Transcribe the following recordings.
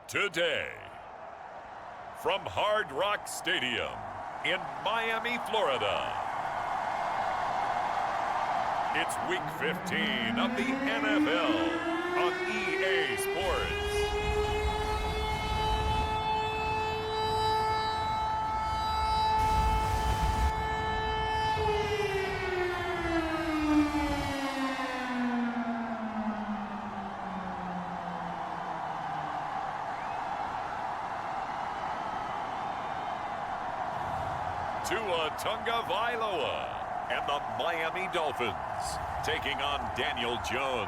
Today, from Hard Rock Stadium in Miami, Florida, it's Week 15 of the NFL on EA Sports. Tua Tagovailoa and the Miami Dolphins taking on Daniel Jones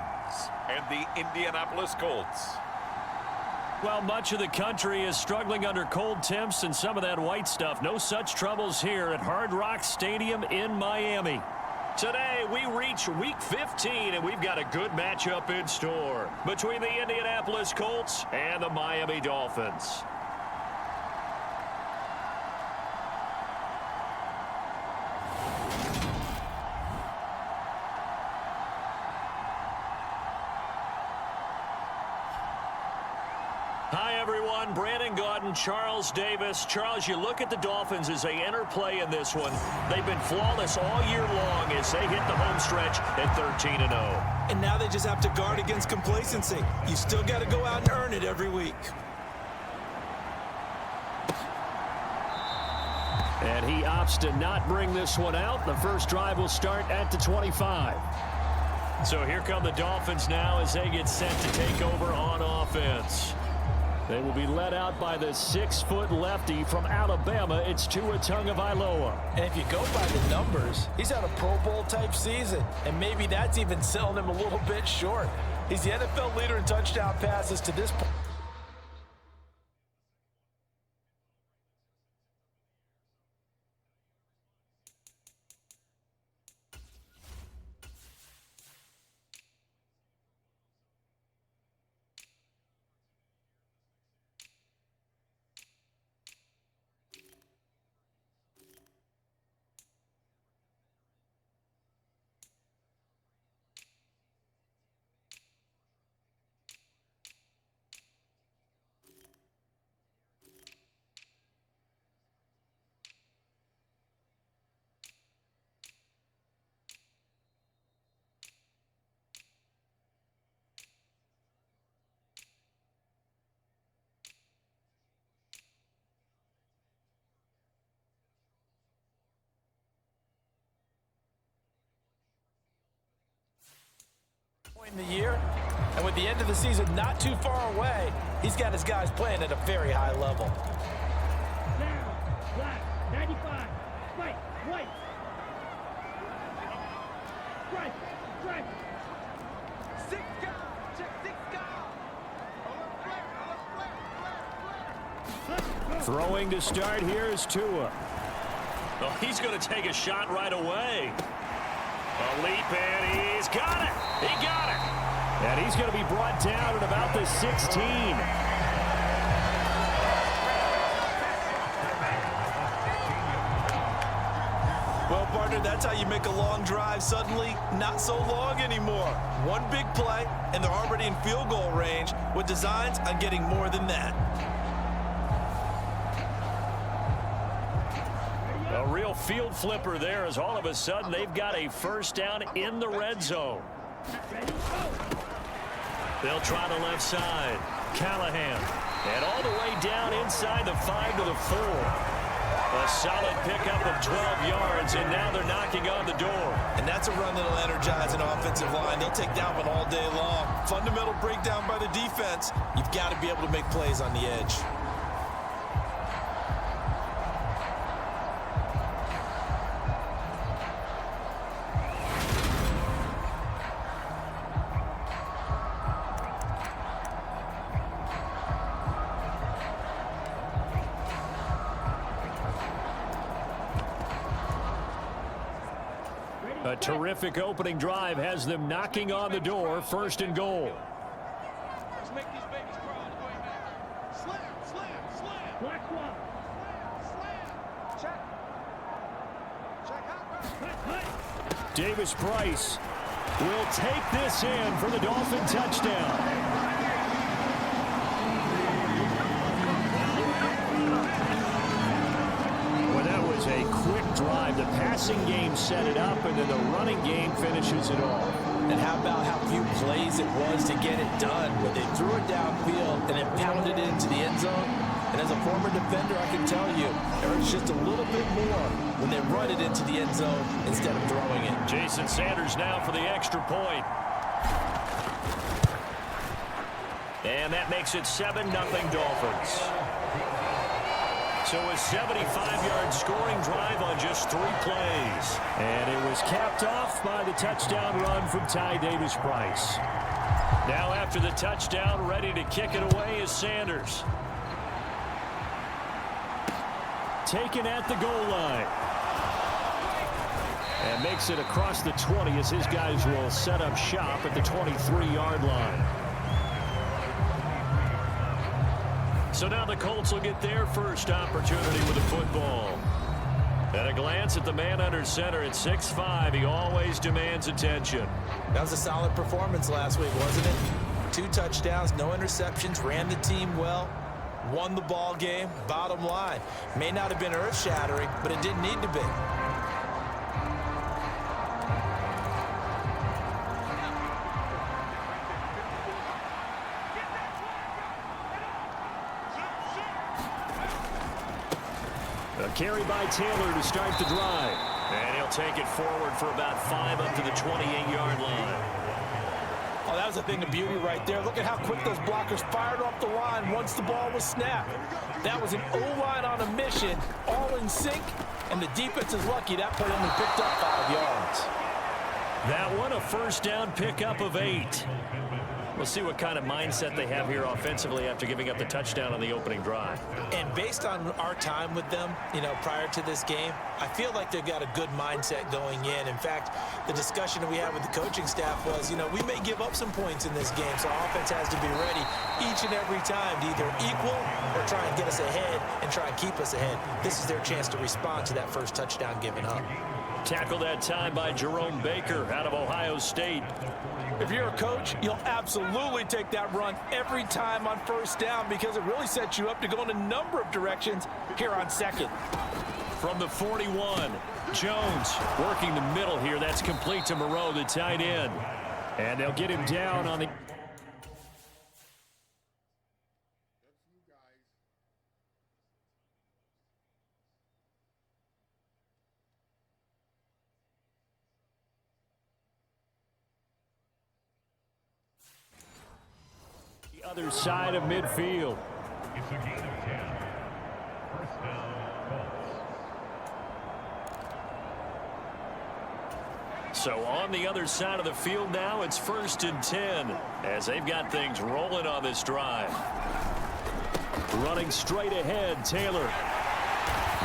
and the Indianapolis Colts. Well, much of the country is struggling under cold temps and some of that white stuff. No such troubles here at Hard Rock Stadium in Miami. Today, we reach Week 15, and we've got a good matchup in store between the Indianapolis Colts and the Miami Dolphins. Hi, everyone. Brandon Gaudin, Charles Davis. Charles, you look at the Dolphins as they enter play in this one. They've been flawless all year long as they hit the home stretch at 13-0. And now they just have to guard against complacency. You still got to go out and earn it every week. And he opts to not bring this one out. The first drive will start at the 25. So here come the Dolphins now as they get set to take over on offense. They will be led out by the 6-foot lefty from Alabama. It's Tua Tagovailoa. And if you go by the numbers, he's had a Pro Bowl type season. And maybe that's even selling him a little bit short. He's the NFL leader in touchdown passes to this point. In the year, and with the end of the season not too far away, he's got his guys playing at a very high level. Down, black, 95, fight, white. Strike. Six go, check six go. Throwing to start here is Tua. Well, he's going to take a shot right away. A leap, and he's got it. He got it. And he's going to be brought down at about the 16. Well, partner, that's how you make a long drive suddenly not so long anymore. One big play, and they're already in field goal range with designs on getting more than that. A real field flipper there as all of a sudden they've got a first down in the red zone. They'll try the left side. Callahan. And all the way down inside the 5 to the 4. A solid pickup of 12 yards, and now they're knocking on the door. And that's a run that'll energize an offensive line. They'll take that one all day long. Fundamental breakdown by the defense. You've got to be able to make plays on the edge. A terrific opening drive has them knocking on the door, 1st and goal. Let's make these babies crawl on the way back. Slam. Black one. Slam. Check. Davis Price will take this in for the Dolphin touchdown. passing game set it up, and then the running game finishes it off. And how about how few plays it was to get it done? When they threw it downfield and then pounded it into the end zone. And as a former defender, I can tell you, there's just a little bit more when they run it into the end zone instead of throwing it. Jason Sanders now for the extra point. And that makes it 7-0 Dolphins. So a 75-yard scoring drive on just 3 plays. And it was capped off by the touchdown run from Ty Davis-Price. Now after the touchdown, ready to kick it away is Sanders. Taken at the goal line. And makes it across the 20 as his guys will set up shop at the 23-yard line. So now the Colts will get their first opportunity with the football. At a glance at the man under center at 6'5", he always demands attention. That was a solid performance last week, wasn't it? 2 touchdowns, no interceptions, ran the team well, won the ball game. Bottom line, may not have been earth-shattering, but it didn't need to be. A carry by Taylor to start the drive. And he'll take it forward for about 5 up to the 28-yard line. Oh, that was a thing of beauty right there. Look at how quick those blockers fired off the line once the ball was snapped. That was an O-line on a mission, all in sync, and the defense is lucky that play only picked up 5 yards. That one, a first down pickup of 8. We'll see what kind of mindset they have here offensively after giving up the touchdown on the opening drive. And based on our time with them, prior to this game, I feel like they've got a good mindset going in. In fact, the discussion that we had with the coaching staff was, we may give up some points in this game, so our offense has to be ready each and every time to either equal or try and get us ahead and try and keep us ahead. This is their chance to respond to that first touchdown given up. Tackled that time by Jerome Baker out of Ohio State. If you're a coach, you'll absolutely take that run every time on first down because it really sets you up to go in a number of directions here on second. From the 41, Jones working the middle here. That's complete to Moreau, the tight end. And they'll get him down on the... other side of midfield. It's a gain of 10. First down, Colts. So on the other side of the field now, it's 1st and 10 as they've got things rolling on this drive. Running straight ahead, Taylor.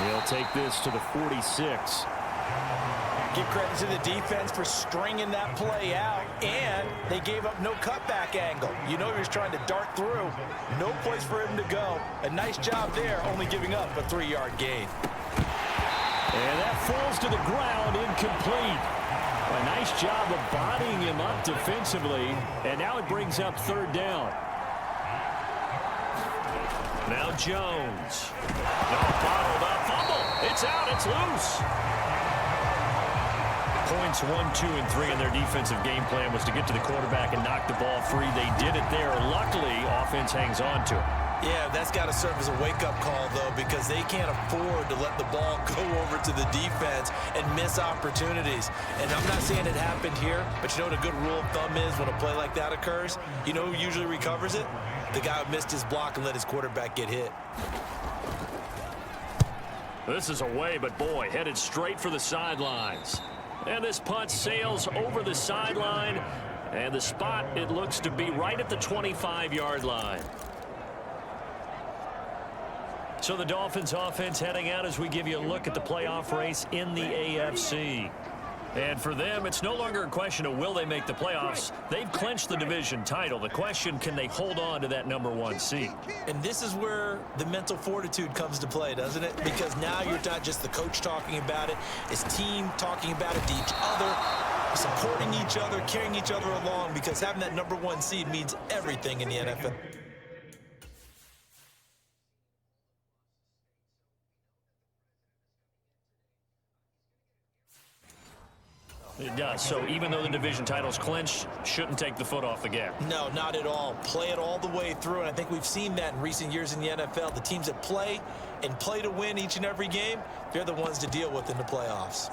He'll take this to the 46. Give credit to the defense for stringing that play out, and they gave up no cutback angle. He was trying to dart through. No place for him to go. A nice job there, only giving up a 3-yard gain. And that falls to the ground, incomplete. A nice job of bodying him up defensively, and now it brings up 3rd down. Now Jones. No, bottled up, fumble. It's out, it's loose. Points 1, 2, and 3 in their defensive game plan was to get to the quarterback and knock the ball free. They did it there. Luckily, offense hangs on to it. Yeah, that's got to serve as a wake-up call, though, because they can't afford to let the ball go over to the defense and miss opportunities. And I'm not saying it happened here, but you know what a good rule of thumb is when a play like that occurs? You know who usually recovers it? The guy who missed his block and let his quarterback get hit. This is away, but boy, headed straight for the sidelines. And this punt sails over the sideline. And the spot, it looks to be right at the 25-yard line. So the Dolphins offense heading out as we give you a look at the playoff race in the AFC. And for them, it's no longer a question of will they make the playoffs. They've clinched the division title. The question, can they hold on to that #1 seed? And this is where the mental fortitude comes to play, doesn't it? Because now you're not just the coach talking about it. It's team talking about it to each other, supporting each other, carrying each other along, because having that #1 seed means everything in the NFL. It does. So even though the division title's clinched, shouldn't take the foot off the gas. No, not at all. Play it all the way through, and I think we've seen that in recent years in the NFL. The teams that play and play to win each and every game, they're the ones to deal with in the playoffs.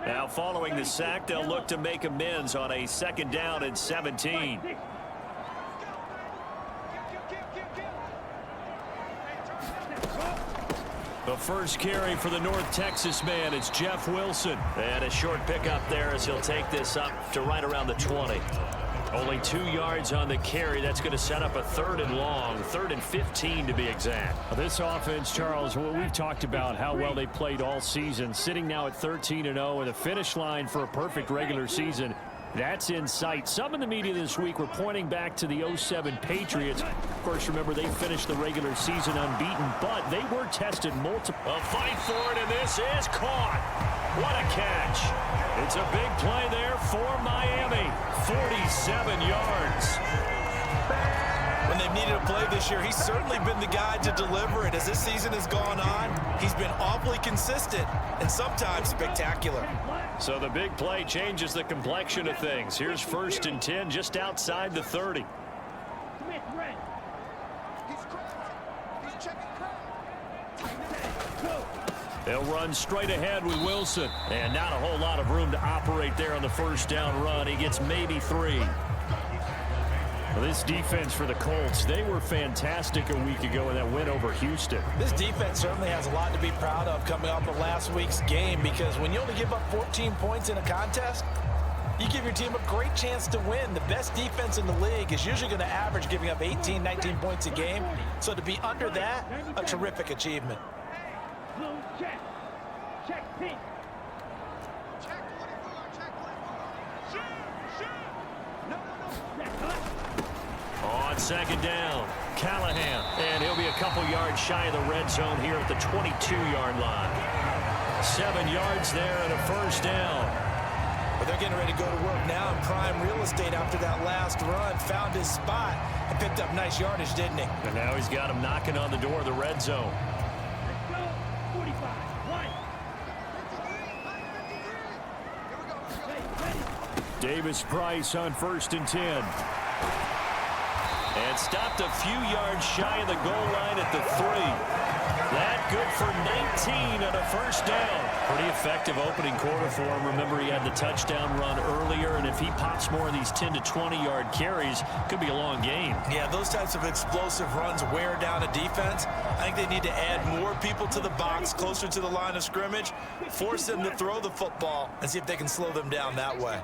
Now following the sack, they'll look to make amends on a 2nd down and 17. The first carry for the North Texas man, it's Jeff Wilson. And a short pickup there as he'll take this up to right around the 20. Only 2 yards on the carry. That's going to set up a 3rd and long, 3rd and 15 to be exact. This offense, Charles, we've talked about how well they played all season, sitting now at 13-0 and a finish line for a perfect regular season. That's in sight. Some in the media this week were pointing back to the 07 Patriots. Of course, remember, they finished the regular season unbeaten, but they were tested multiple. A fight for it, and this is caught. What a catch. It's a big play there for Miami. 47 yards. When they've needed a play this year, he's certainly been the guy to deliver it. As this season has gone on, he's been awfully consistent and sometimes spectacular. So the big play changes the complexion of things. Here's 1st and 10 just outside the 30. They'll run straight ahead with Wilson. And not a whole lot of room to operate there on the 1st down run. He gets maybe 3. Well, this defense for the Colts, they were fantastic a week ago in that win over Houston. This defense certainly has a lot to be proud of coming off of last week's game, because when you only give up 14 points in a contest, you give your team a great chance to win. The best defense in the league is usually going to average giving up 18, 19 points a game. So to be under that, a terrific achievement. Check. Check pink. Check 24. Check 24. Shoot. No. On 2nd down, Callahan. And he'll be a couple yards shy of the red zone here at the 22-yard line. 7 yards there and a 1st down. But they're getting ready to go to work now in prime real estate after that last run. Found his spot and picked up nice yardage, didn't he? And now he's got him knocking on the door of the red zone. Davis Price on 1st and 10. And stopped a few yards shy of the goal line at the 3. That good for 19 and a 1st down. Pretty effective opening quarter for him. Remember, he had the touchdown run earlier, and if he pops more of these 10 to 20-yard carries, could be a long game. Yeah, those types of explosive runs wear down a defense. I think they need to add more people to the box, closer to the line of scrimmage, force them to throw the football, and see if they can slow them down that way.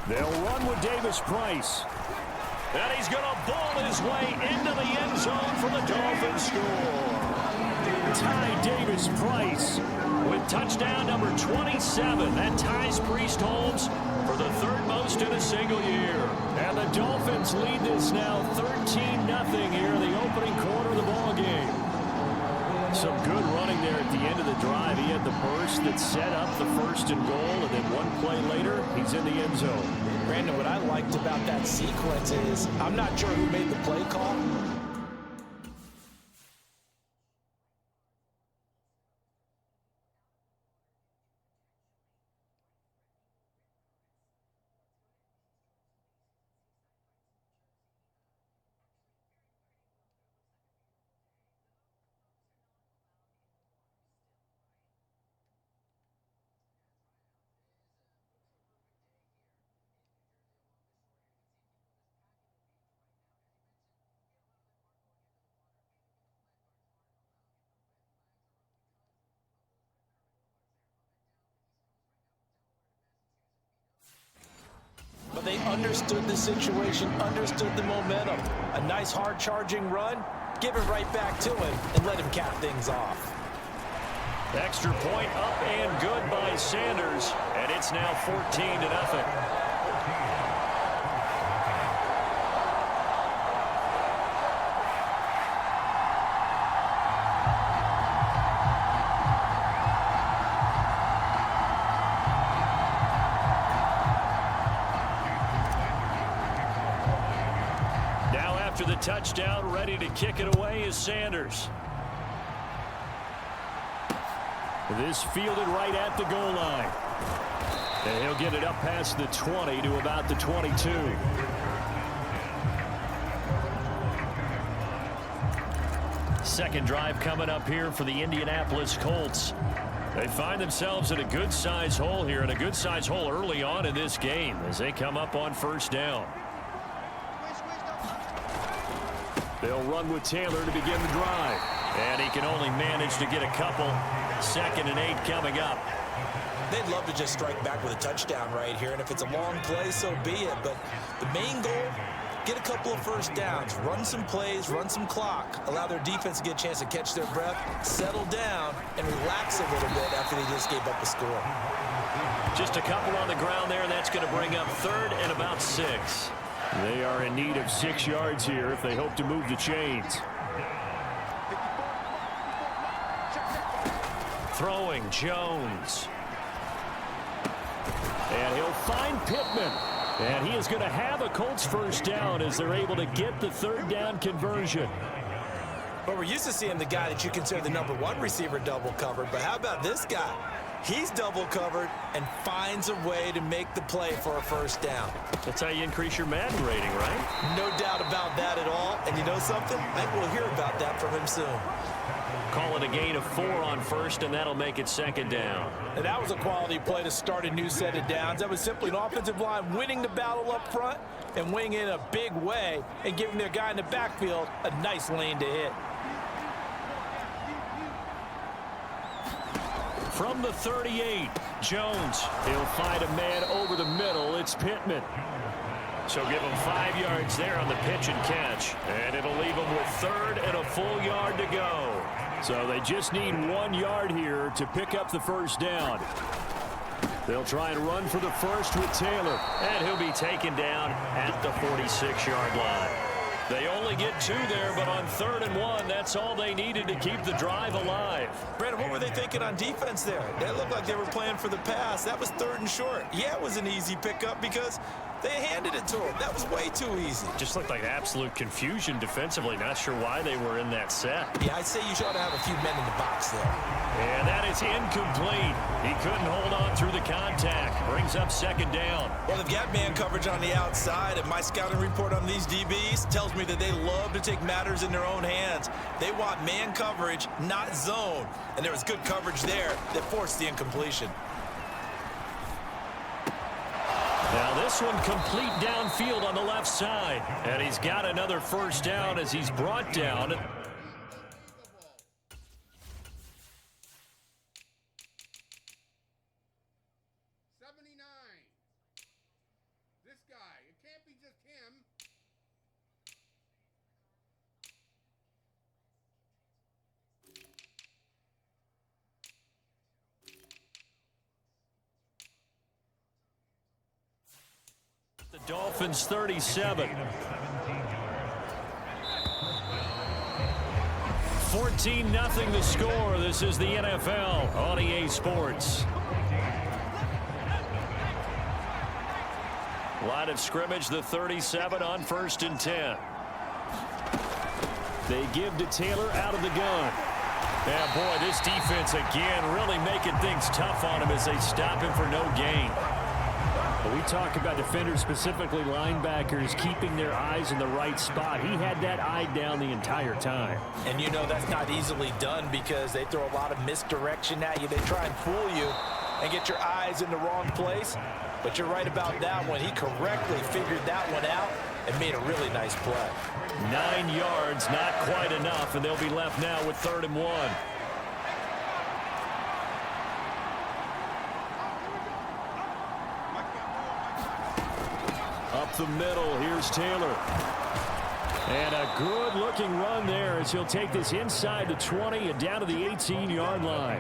They'll run with Davis Price. And he's going to ball his way into the end zone for the Dolphins score. Ty Davis Price with touchdown number 27. That ties Priest Holmes for the 3rd most in a single year. And the Dolphins lead this now 13-0 here in the opening quarter of the ball game. Some good running there at the end of the drive. He had the burst that set up the 1st and goal, and then one play later, he's in the end zone. Brandon, what I liked about that sequence is I'm not sure who made the play call. But they understood the situation, understood the momentum. A nice hard-charging run, give it right back to him, and let him cap things off. Extra point up and good by Sanders, and it's now 14-0. Touchdown, ready to kick it away is Sanders. This fielded right at the goal line. And he'll get it up past the 20 to about the 22. Second drive coming up here for the Indianapolis Colts. They find themselves in a good-sized hole here, and a good-sized hole early on in this game as they come up on first down. They'll run with Taylor to begin the drive. And he can only manage to get a couple. 2nd and 8 coming up. They'd love to just strike back with a touchdown right here, and if it's a long play, so be it. But the main goal, get a couple of first downs, run some plays, run some clock, allow their defense to get a chance to catch their breath, settle down, and relax a little bit after they just gave up a score. Just a couple on the ground there, and that's going to bring up 3rd and about 6. They are in need of 6 yards here if they hope to move the chains. Throwing Jones. And he'll find Pittman. And he is going to have a Colts first down as they're able to get the 3rd down conversion. But we're used to seeing the guy that you consider the #1 receiver double covered. But how about this guy? He's double covered and finds a way to make the play for a first down. That's how you increase your Madden rating, right? No doubt about that at all. And you know something? I think we'll hear about that from him soon. Call it a gain of 4 on first, and that'll make it 2nd down. And that was a quality play to start a new set of downs. That was simply an offensive line winning the battle up front and winning in a big way and giving their guy in the backfield a nice lane to hit. From the 38, Jones. He'll find a man over the middle. It's Pittman. So give him 5 yards there on the pitch and catch. And it'll leave him with 3rd and a full yard to go. So they just need 1 yard here to pick up the first down. They'll try and run for the first with Taylor. And he'll be taken down at the 46-yard line. They only get 2 there, but on 3rd and 1, that's all they needed to keep the drive alive. Brandon, what were they thinking on defense there? They looked like they were playing for the pass. That was 3rd and short. Yeah, it was an easy pickup because they handed it to him. That was way too easy. Just looked like absolute confusion defensively. Not sure why they were in that set. Yeah, I'd say you ought to have a few men in the box there. And that is incomplete. He couldn't hold on through the contact. Brings up 2nd down. Well, they've got man coverage on the outside, and my scouting report on these DBs tells me that they love to take matters in their own hands. They want man coverage, not zone. And there was good coverage there that forced the incompletion. Now this one complete downfield on the left side. And he's got another first down as he's brought down. This guy, it can't be just him. The Dolphins 37. 14-0 the score. This is the NFL on EA Sports. Line of scrimmage, the 37 on 1st and 10. They give to Taylor out of the gun. Yeah, boy, this defense again really making things tough on him as they stop him for no gain. But we talk about defenders, specifically linebackers, keeping their eyes in the right spot. He had that eye down the entire time. And you know that's not easily done because they throw a lot of misdirection at you. They try and fool you and get your eyes in the wrong place. But you're right about that one. He correctly figured that one out and made a really nice play. 9 yards, not quite enough, and they'll be left now with 3rd and 1. Up the middle, here's Taylor. And a good-looking run there as he'll take this inside the 20 and down to the 18-yard line.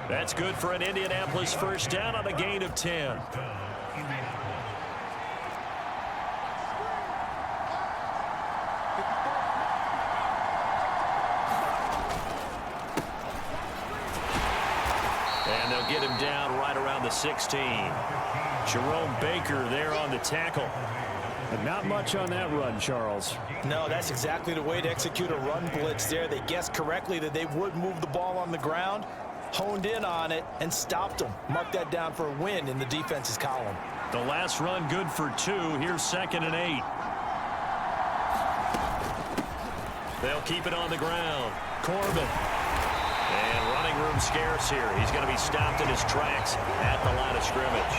That's good for an Indianapolis first down on a gain of 10. And they'll get him down right around the 16. Jerome Baker there on the tackle. And not much on that run, Charles. No, that's exactly the way to execute a run blitz there. They guessed correctly that they would move the ball on the ground, honed in on it and stopped them. Mark that down for a win in the defense's column. The last run good for 2. Here's 2nd and 8. They'll keep it on the ground. Corbin. And running room scarce here. He's going to be stopped in his tracks at the line of scrimmage.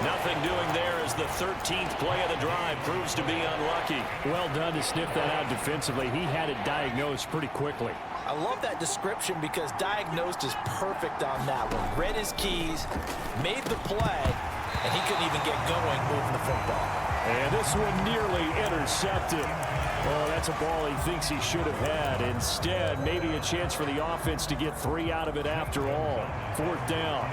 Nothing doing there as the 13th play of the drive proves to be unlucky. Well done to sniff that out defensively. He had it diagnosed pretty quickly. I love that description because diagnosed is perfect on that one. Read his keys, made the play, and he couldn't even get going moving the football. And this one nearly intercepted. Oh, that's a ball he thinks he should have had. Instead, maybe a chance for the offense to get 3 out of it after all. 4th down.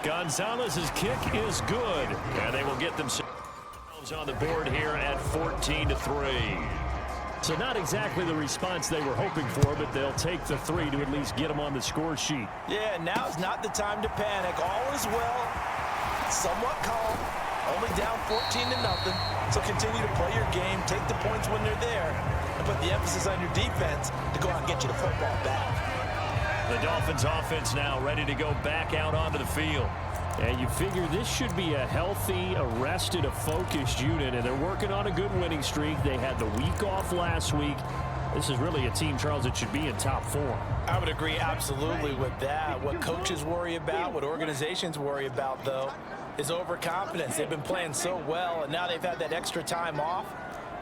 Gonzalez's kick is good, and they will get themselves on the board here at 14-3. So not exactly the response they were hoping for, but they'll take the 3 to at least get them on the score sheet. Yeah, now's not the time to panic. All is well, somewhat calm, only down 14-0. So continue to play your game, take the points when they're there, and put the emphasis on your defense to go out and get you the football back. The Dolphins offense now ready to go back out onto the field. And you figure this should be a healthy, arrested, a focused unit, and they're working on a good winning streak. They had the week off last week. This is really a team, Charles, that should be in top 4. I would agree absolutely with that. What coaches worry about, what organizations worry about, though, is overconfidence. They've been playing so well, and now they've had that extra time off.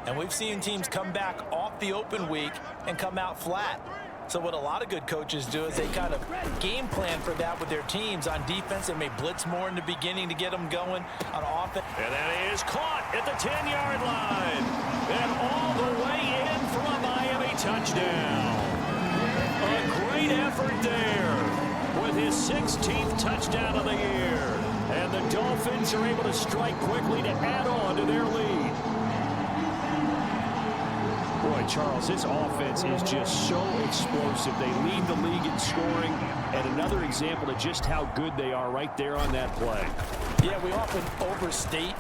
And we've seen teams come back off the open week and come out flat. So what a lot of good coaches do is they kind of game plan for that with their teams. On defense, they may blitz more in the beginning to get them going. On offense. And that is caught at the 10-yard line. And all the way in for a Miami touchdown. A great effort there with his 16th touchdown of the year. And the Dolphins are able to strike quickly to add on to their lead. Boy, Charles, this offense is just so explosive. They lead the league in scoring, and another example of just how good they are right there on that play. Yeah, we often overstate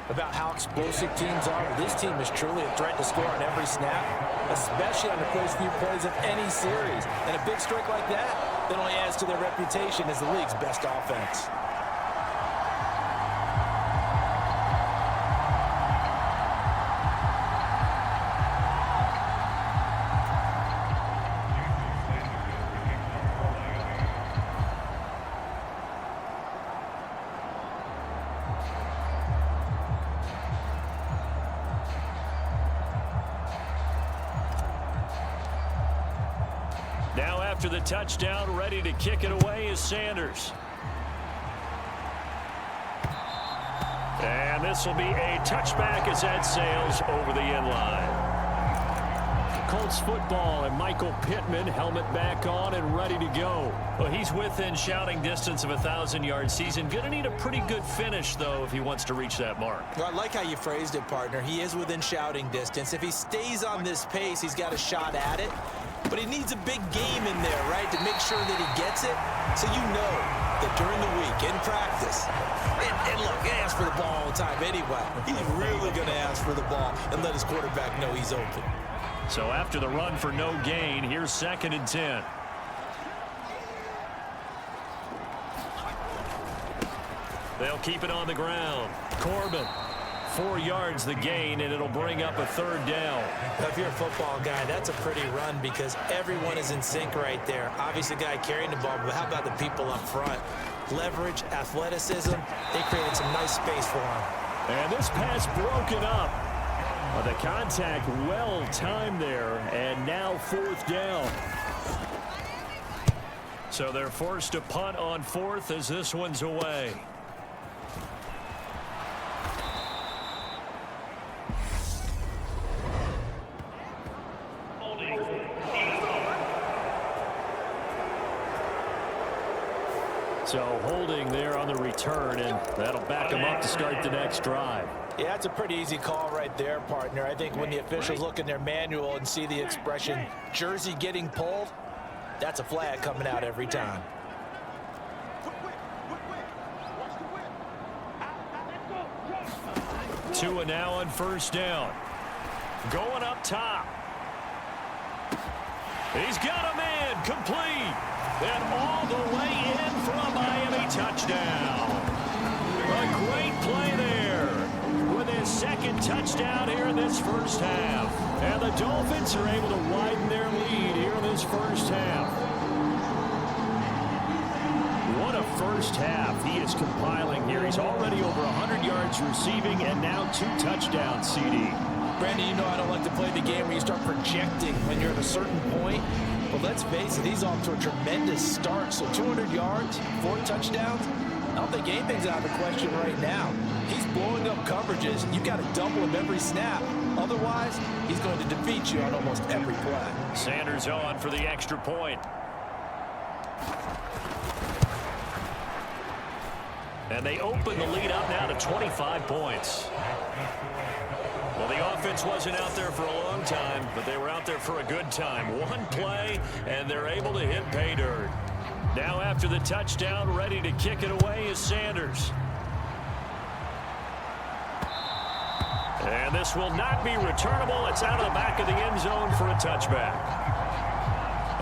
about how explosive teams are. But this team is truly a threat to score on every snap, especially on the first few plays of any series. And a big streak like that only adds to their reputation as the league's best offense. Now after the touchdown, ready to kick it away is Sanders. And this will be a touchback as that sails over the end line. Colts football and Michael Pittman, helmet back on and ready to go. Well, he's within shouting distance of a 1,000-yard season. Going to need a pretty good finish, though, if he wants to reach that mark. Well, I like how you phrased it, partner. He is within shouting distance. If he stays on this pace, he's got a shot at it. But he needs a big game in there, right, to make sure that he gets it. So you know that during the week, in practice, and look, he asks for the ball all the time anyway. He's really going to ask for the ball and let his quarterback know he's open. So after the run for no gain, here's 2nd and 10. They'll keep it on the ground. Corbin, 4 yards the gain, and it'll bring up a 3rd down. Now, if you're a football guy, that's a pretty run because everyone is in sync right there. Obviously, the guy carrying the ball, but how about the people up front? Leverage, athleticism, they created some nice space for him. And this pass broken up. The contact well timed there, and now 4th down. So they're forced to punt on 4th as this one's away. So holding there on the return, and that'll back them up to start the next drive. Yeah, that's a pretty easy call right there, partner. I think when the officials look in their manual and see the expression jersey getting pulled, that's a flag coming out every time. Tua now on first down. Going up top. He's got a man complete. And all the way in for a Miami touchdown. A great play there with his second touchdown here in this first half. And the Dolphins are able to widen their lead here in this first half. What a first half he is compiling here. He's already over 100 yards receiving and now 2 touchdowns, CD. Brandon, you know I don't like to play the game where you start projecting when you're at a certain point. But let's face it, he's off to a tremendous start. So 200 yards, 4 touchdowns. I don't think anything's out of the question right now. He's blowing up coverages. You've got to double him every snap. Otherwise, he's going to defeat you on almost every play. Sanders on for the extra point. And they open the lead up now to 25 points. Well, the offense wasn't out there for a long time, but they were out there for a good time. One play, and they're able to hit pay dirt. Now after the touchdown, ready to kick it away is Sanders. And this will not be returnable. It's out of the back of the end zone for a touchback.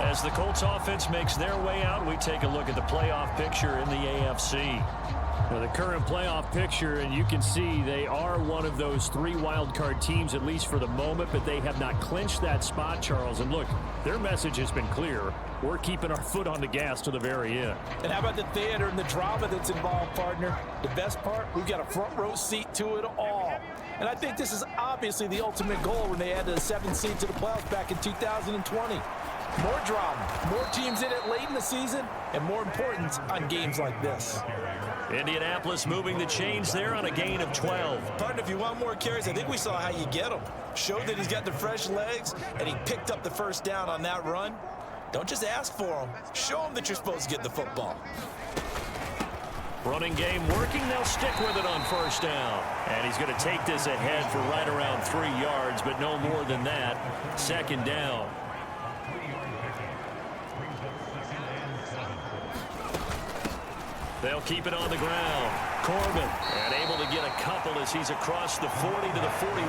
As the Colts offense makes their way out, we take a look at the playoff picture in the AFC. Now the current playoff picture, and you can see they are one of those 3 wildcard teams, at least for the moment, but they have not clinched that spot, Charles. And look, their message has been clear. We're keeping our foot on the gas to the very end. And how about the theater and the drama that's involved, partner? The best part, we've got a front row seat to it all. And I think this is obviously the ultimate goal when they added a 7th seed to the playoffs back in 2020. More drama, more teams in it late in the season, and more importance on games like this. Indianapolis moving the chains there on a gain of 12. Partner, if you want more carries, I think we saw how you get him. Showed that he's got the fresh legs, and he picked up the first down on that run. Don't just ask for him. Show him that you're supposed to get the football. Running game working. They'll stick with it on first down. And he's going to take this ahead for right around 3 yards, but no more than that. Second down. They'll keep it on the ground. Corbin, and able to get a couple as he's across the 40 to the 41.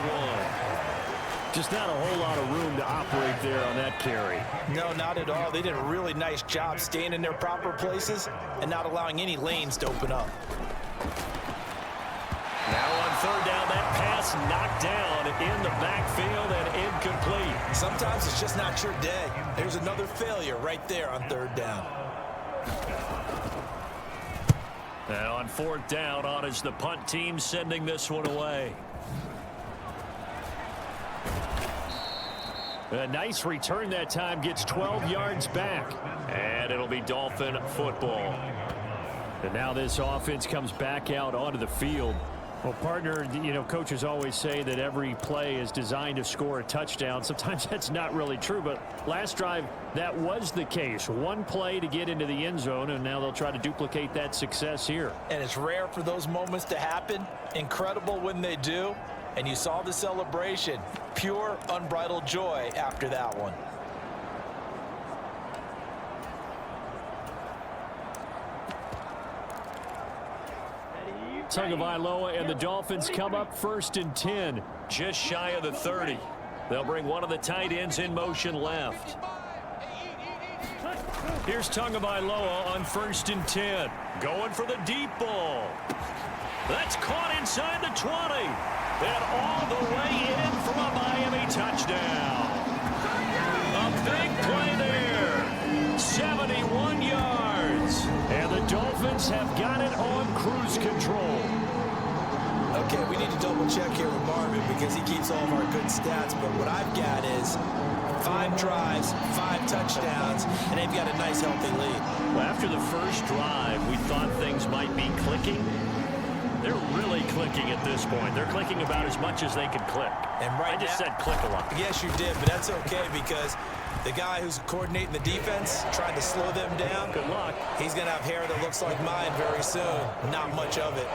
Just not a whole lot of room to operate there on that carry. No, not at all. They did a really nice job staying in their proper places and not allowing any lanes to open up. Now on third down, that pass knocked down in the backfield and incomplete. Sometimes it's just not your day. There's another failure right there on third down. Now on fourth down, on is the punt team sending this one away. A nice return that time, gets 12 yards back. And it'll be Dolphin football. And now this offense comes back out onto the field. Well, partner, you know, coaches always say that every play is designed to score a touchdown. Sometimes that's not really true, but last drive, that was the case. One play to get into the end zone, and now they'll try to duplicate that success here. And it's rare for those moments to happen. Incredible when they do. And you saw the celebration. Pure, unbridled joy after that one. Tagovailoa and the Dolphins come up 1st and 10. Just shy of the 30. They'll bring one of the tight ends in motion left. Here's Tagovailoa on 1st and 10. Going for the deep ball. That's caught inside the 20. And all the way in for a Miami touchdown. A big play there. 71 yards. And the Dolphins have got it on cruise control. Okay, we need to double check here with Marvin because he keeps all of our good stats. But what I've got is 5 drives, 5 touchdowns, and they've got a nice, healthy lead. Well, after the first drive, we thought things might be clicking. They're really clicking at this point. They're clicking about as much as they can click. And right I just now, said click a lot. Yes, you did, but that's okay because the guy who's coordinating the defense, trying to slow them down, Good luck. he's going to have hair that looks like mine very soon. Not much of it.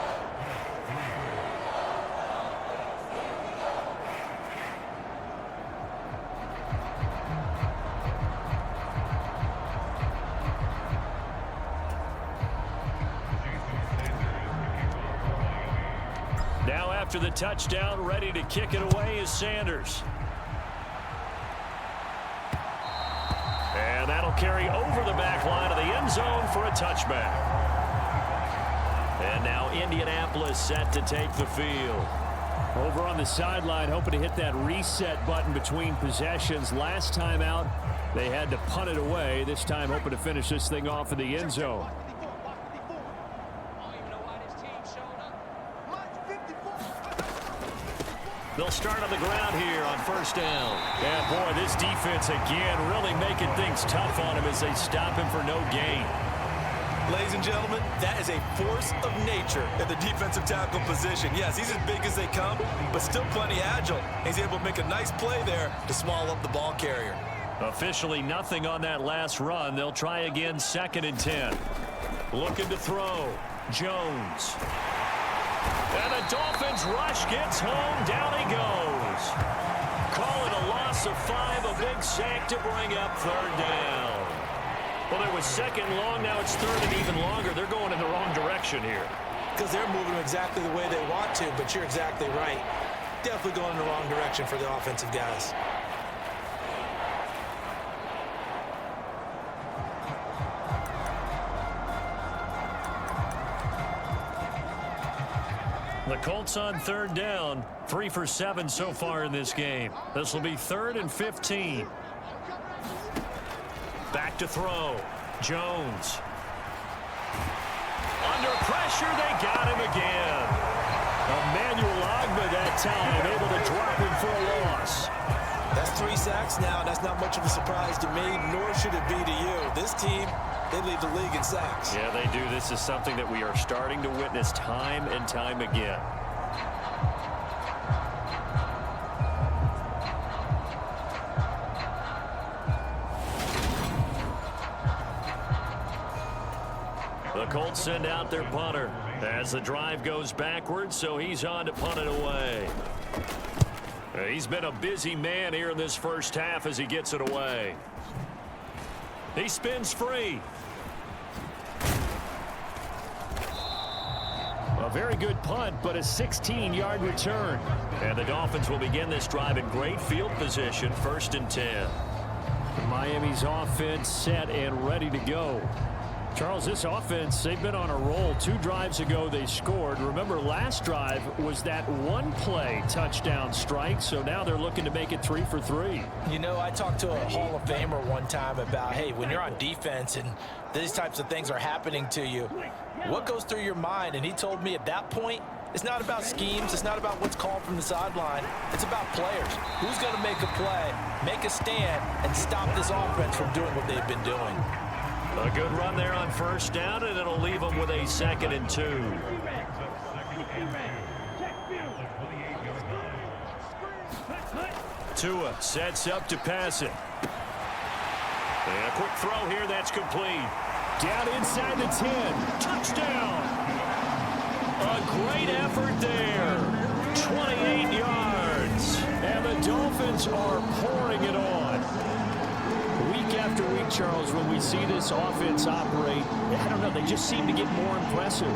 after the touchdown, ready to kick it away is Sanders. And that'll carry over the back line of the end zone for a touchback. And now Indianapolis set to take the field. Over on the sideline, hoping to hit that reset button between possessions. Last time out, they had to punt it away. This time, hoping to finish this thing off in the end zone. They'll start on the ground here on first down. Yeah, boy, this defense again really making things tough on him as they stop him for no gain. Ladies and gentlemen, that is a force of nature at the defensive tackle position. Yes, he's as big as they come, but still plenty agile. He's able to make a nice play there to small up the ball carrier. Officially nothing on that last run. They'll try again, 2nd and 10. Looking to throw. Jones. And the Dolphins rush gets home. Down he goes. Call it a loss of 5. A big sack to bring up 3rd down. Well, it was 2nd and long. Now it's 3rd and even longer. They're going in the wrong direction here. Because they're moving exactly the way they want to, but you're exactly right. Definitely going in the wrong direction for the offensive guys. The Colts on 3rd down, 3 for 7 so far in this game. This will be 3rd and 15. Back to throw. Jones. Under pressure, they got him again. Emmanuel Ogba that time, able to drop him for a loss. That's 3 sacks now, and that's not much of a surprise to me, nor should it be to you. This team, they lead the league in sacks. Yeah, they do. This is something that we are starting to witness time and time again. The Colts send out their punter as the drive goes backwards, so he's on to punt it away. He's been a busy man here in this first half as he gets it away. He spins free. A very good punt, but a 16-yard return. And the Dolphins will begin this drive in great field position, 1st and 10. Miami's offense set and ready to go. Charles, this offense, they've been on a roll. 2 drives ago, they scored. Remember, last drive was that one-play touchdown strike, so now they're looking to make it 3 for 3. You know, I talked to a Hall of Famer one time about, hey, when you're on defense and these types of things are happening to you, what goes through your mind? And he told me at that point, it's not about schemes. It's not about what's called from the sideline. It's about players. Who's going to make a play, make a stand, and stop this offense from doing what they've been doing. A good run there on 1st down, and it'll leave them with a 2nd and 2. Tua sets up to pass it. And a quick throw here, that's complete. Down inside the 10. Touchdown! A great effort there. 28 yards. And the Dolphins are pouring it on. Week after week, Charles, when we see this offense operate, I don't know, they just seem to get more impressive.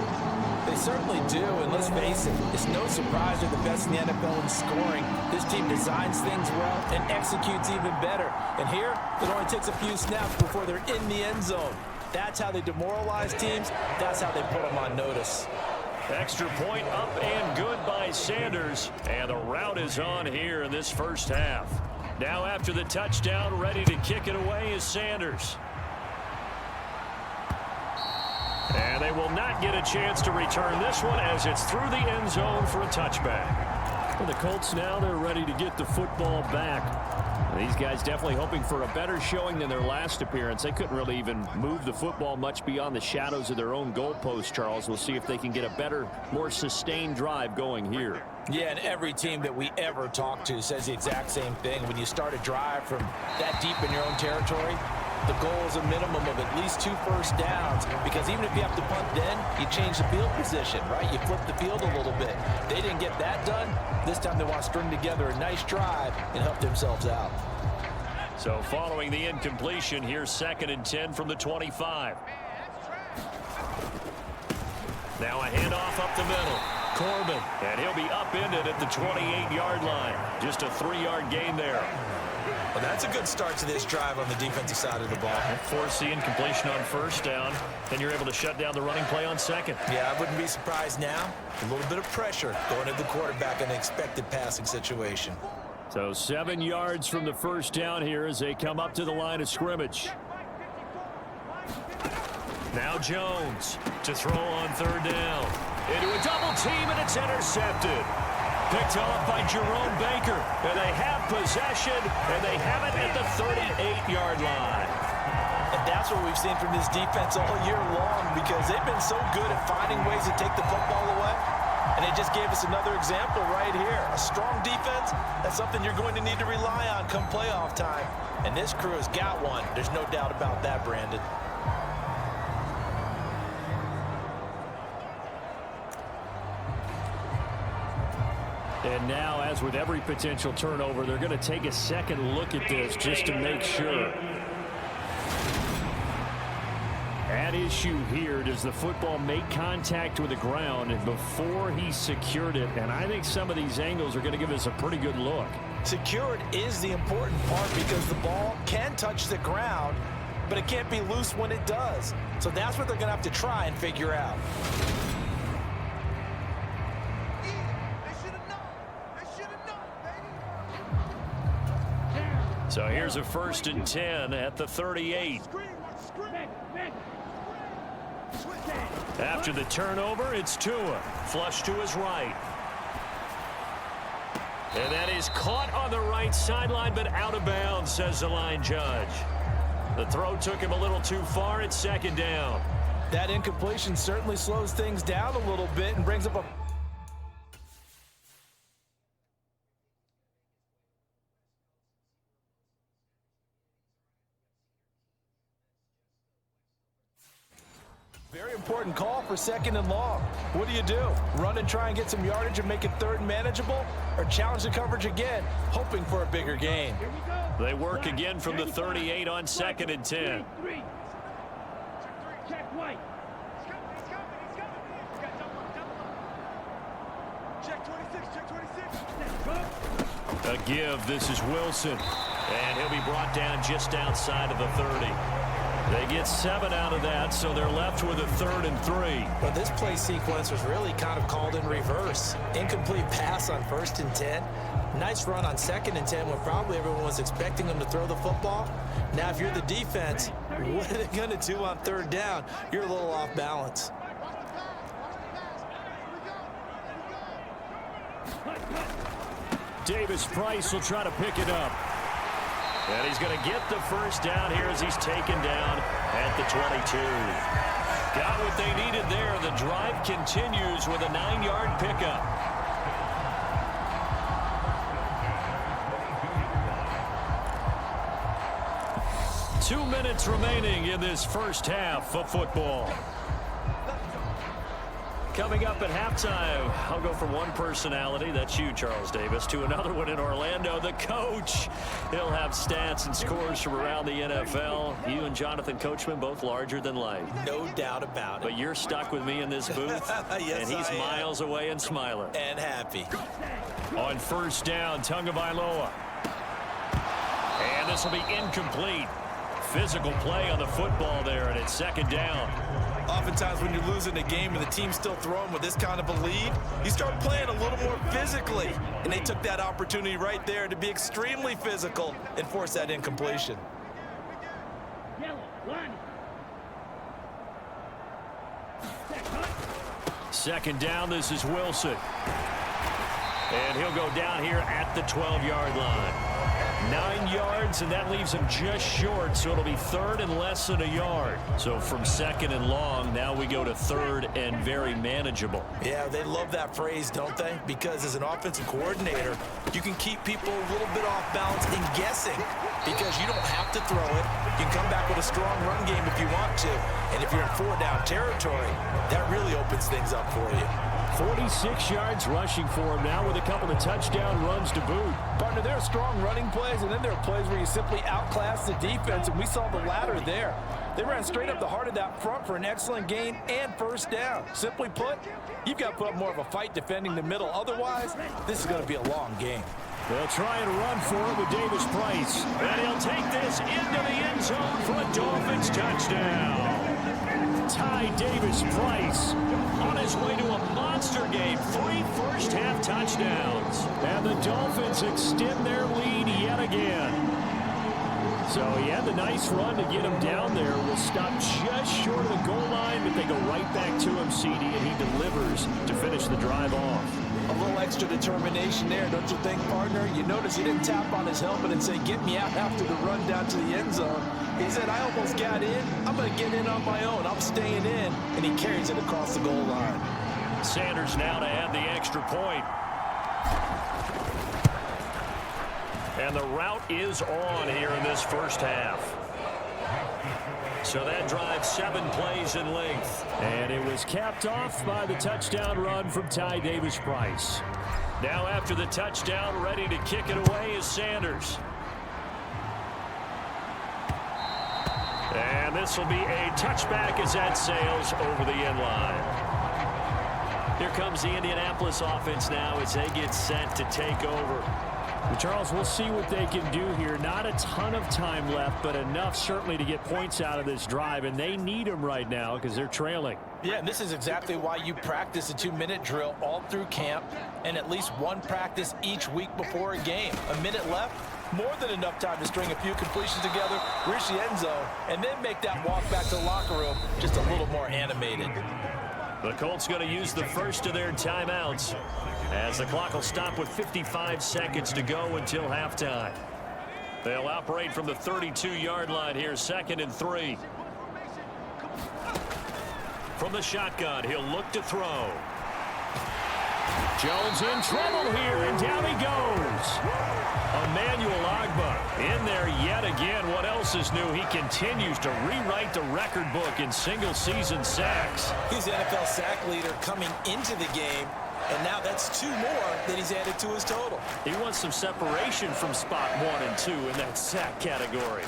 They certainly do, and let's face it, it's no surprise they're the best in the NFL in scoring. This team designs things well and executes even better. And here, it only takes a few snaps before they're in the end zone. That's how they demoralize teams. That's how they put them on notice. Extra point up and good by Sanders. And the route is on here in this first half. Now after the touchdown, ready to kick it away is Sanders. And they will not get a chance to return this one as it's through the end zone for a touchback. For the Colts now, they're ready to get the football back. These guys definitely hoping for a better showing than their last appearance. They couldn't really even move the football much beyond the shadows of their own goalpost, Charles. We'll see if they can get a better, more sustained drive going here. Yeah, and every team that we ever talk to says the exact same thing. When you start a drive from that deep in your own territory, the goal is a minimum of at least 2 first downs, because even if you have to punt then, you change the field position, right? You flip the field a little bit. They didn't get that done. This time they want to string together a nice drive and help themselves out. So following the incompletion, here's 2nd and 10 from the 25. Now a handoff up the middle. Corbin, and he'll be upended at the 28-yard line. Just a 3-yard gain there. Well, that's a good start to this drive on the defensive side of the ball. Force the incompletion on first down, and you're able to shut down the running play on second. Yeah, I wouldn't be surprised now. A little bit of pressure going to the quarterback in an expected passing situation. So 7 yards from the first down here as they come up to the line of scrimmage. Now Jones to throw on third down. Into a double team, and it's intercepted. Picked off by Jerome Baker. And they have possession, and they have it at the 38-yard line. And that's what we've seen from this defense all year long, because they've been so good at finding ways to take the football away. And they just gave us another example right here. A strong defense, that's something you're going to need to rely on come playoff time. And this crew has got one. There's no doubt about that, Brandon. And now, as with every potential turnover, they're going to take a second look at this just to make sure. At issue here, does the football make contact with the ground before he secured it? And I think some of these angles are going to give us a pretty good look. Secured is the important part because the ball can touch the ground, but it can't be loose when it does. So that's what they're going to have to try and figure out. So here's a 1st and 10 at the 38. After the turnover, it's Tua. Flush to his right. And that is caught on the right sideline, but out of bounds, says the line judge. The throw took him a little too far. It's 2nd down. That incompletion certainly slows things down a little bit and brings up a... Very important call for 2nd and long. What do? Run and try and get some yardage and make it 3rd and manageable? Or challenge the coverage again, hoping for a bigger gain? They work again from the 38 on 2nd and 10. Check White. Check 26, check 26. A give, this is Wilson. And he'll be brought down just outside of the 30. They get 7 out of that, so they're left with a 3rd and 3. Well, this play sequence was really kind of called in reverse. Incomplete pass on 1st and 10. Nice run on 2nd and 10 when probably everyone was expecting them to throw the football. Now, if you're the defense, what are they going to do on 3rd down? You're a little off balance. Davis Price will try to pick it up. And he's going to get the 1st down here as he's taken down at the 22. Got what they needed there. The drive continues with a 9-yard pickup. Two minutes remaining in this first half of football. Coming up at halftime, I'll go from one personality, that's you, Charles Davis, to another one in Orlando, the coach. He'll have stats and scores from around the NFL. You and Jonathan Coachman, both larger than life. No doubt about it. But you're stuck with me in this booth, Yes, and he's I am. miles away and smiling. And happy. On 1st down, Tagovailoa. And this will be incomplete. Physical play on the football there, and it's 2nd down. Oftentimes when you're losing a game and the team's still throwing with this kind of a lead, you start playing a little more physically. And they took that opportunity right there to be extremely physical and force that incompletion. 2nd down, this is Wilson. And he'll go down here at the 12-yard line. 9 yards, and that leaves him just short, so it'll be 3rd and less than a yard. So from 2nd and long, now we go to 3rd and very manageable. Yeah, they love that phrase, don't they? Because as an offensive coordinator, you can keep people a little bit off balance and guessing because you don't have to throw it. You can come back with a strong run game if you want to. And if you're in 4-down territory, that really opens things up for you. 46 yards rushing for him now with a couple of touchdown runs to boot. Partner, there are strong running plays, and then there are plays where you simply outclass the defense, and we saw the latter there. They ran straight up the heart of that front for an excellent gain and first down. Simply put, you've got to put up more of a fight defending the middle. Otherwise, this is going to be a long game. They'll try and run for it with Davis Price. And he'll take this into the end zone for a Dolphins touchdown. Ty Davis Price On his way to a monster game. 3 first-half touchdowns. And the Dolphins extend their lead yet again. So he had the nice run to get him down there. Was stopped just short of the goal line, but they go right back to him, CD, and he delivers to finish the drive off. A little extra determination there, don't you think, partner? You notice he didn't tap on his helmet and say, get me out after the run down to the end zone. He said, I almost got in. I'm going to get in on my own. I'm staying in. And he carries it across the goal line. Sanders now to add the extra point. And the route is on here in this first half. So that drives 7 plays in length. And it was capped off by the touchdown run from Ty Davis Price. Now after the touchdown, ready to kick it away is Sanders. And this will be a touchback as that sails over the end line. Here comes the Indianapolis offense now as they get set to take over. Well, Charles, we'll see what they can do here. Not a ton of time left, but enough certainly to get points out of this drive, and they need them right now because they're trailing. Yeah, and this is exactly why you practice a 2-minute drill all through camp and at least one practice each week before a game. A minute left, more than enough time to string a few completions together, reach the end zone, and then make that walk back to the locker room just a little more animated. The Colts going to use the first of their timeouts as the clock will stop with 55 seconds to go until halftime. They'll operate from the 32-yard line here, 2nd and 3. From the shotgun, he'll look to throw. Jones in trouble here, and down he goes. Emmanuel Ogba in there yet again. What else is new? He continues to rewrite the record book in single-season sacks. He's the NFL sack leader coming into the game, and now that's 2 more that he's added to his total. He wants some separation from spot 1 and 2 in that sack category.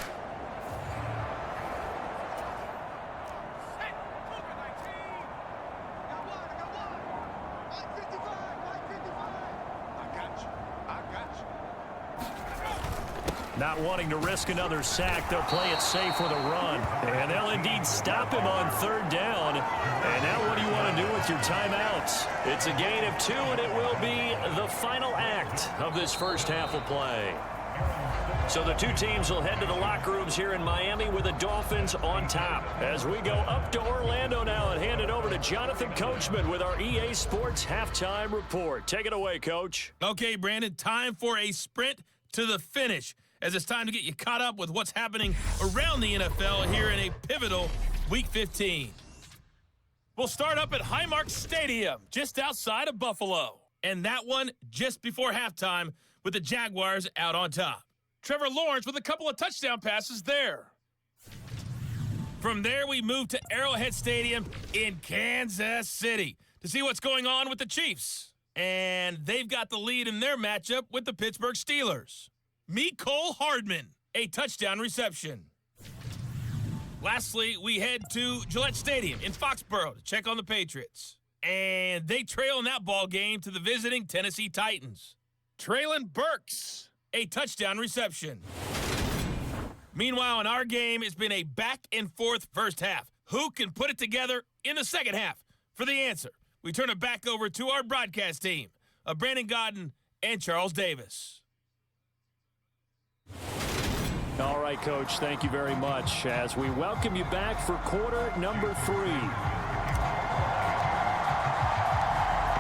Not wanting to risk another sack, they'll play it safe with a run. And they'll indeed stop him on 3rd down. And now what do you want to do with your timeouts? It's a gain of 2, and it will be the final act of this first half of play. So the 2 teams will head to the locker rooms here in Miami with the Dolphins on top. As we go up to Orlando now and hand it over to Jonathan Coachman with our EA Sports Halftime Report. Take it away, Coach. Okay, Brandon, time for a sprint to the finish, as it's time to get you caught up with what's happening around the NFL here in a pivotal Week 15. We'll start up at Highmark Stadium, just outside of Buffalo. And that one just before halftime with the Jaguars out on top. Trevor Lawrence with a couple of touchdown passes there. From there, we move to Arrowhead Stadium in Kansas City to see what's going on with the Chiefs. And they've got the lead in their matchup with the Pittsburgh Steelers. Mecole Hardman, a touchdown reception. Lastly, we head to Gillette Stadium in Foxborough to check on the Patriots. And they trail in that ball game to the visiting Tennessee Titans. Traylon Burks, a touchdown reception. Meanwhile, in our game, it's been a back-and-forth first half. Who can put it together in the second half? For the answer, we turn it back over to our broadcast team of Brandon Godden and Charles Davis. All right, Coach, thank you very much as we welcome you back for quarter number 3.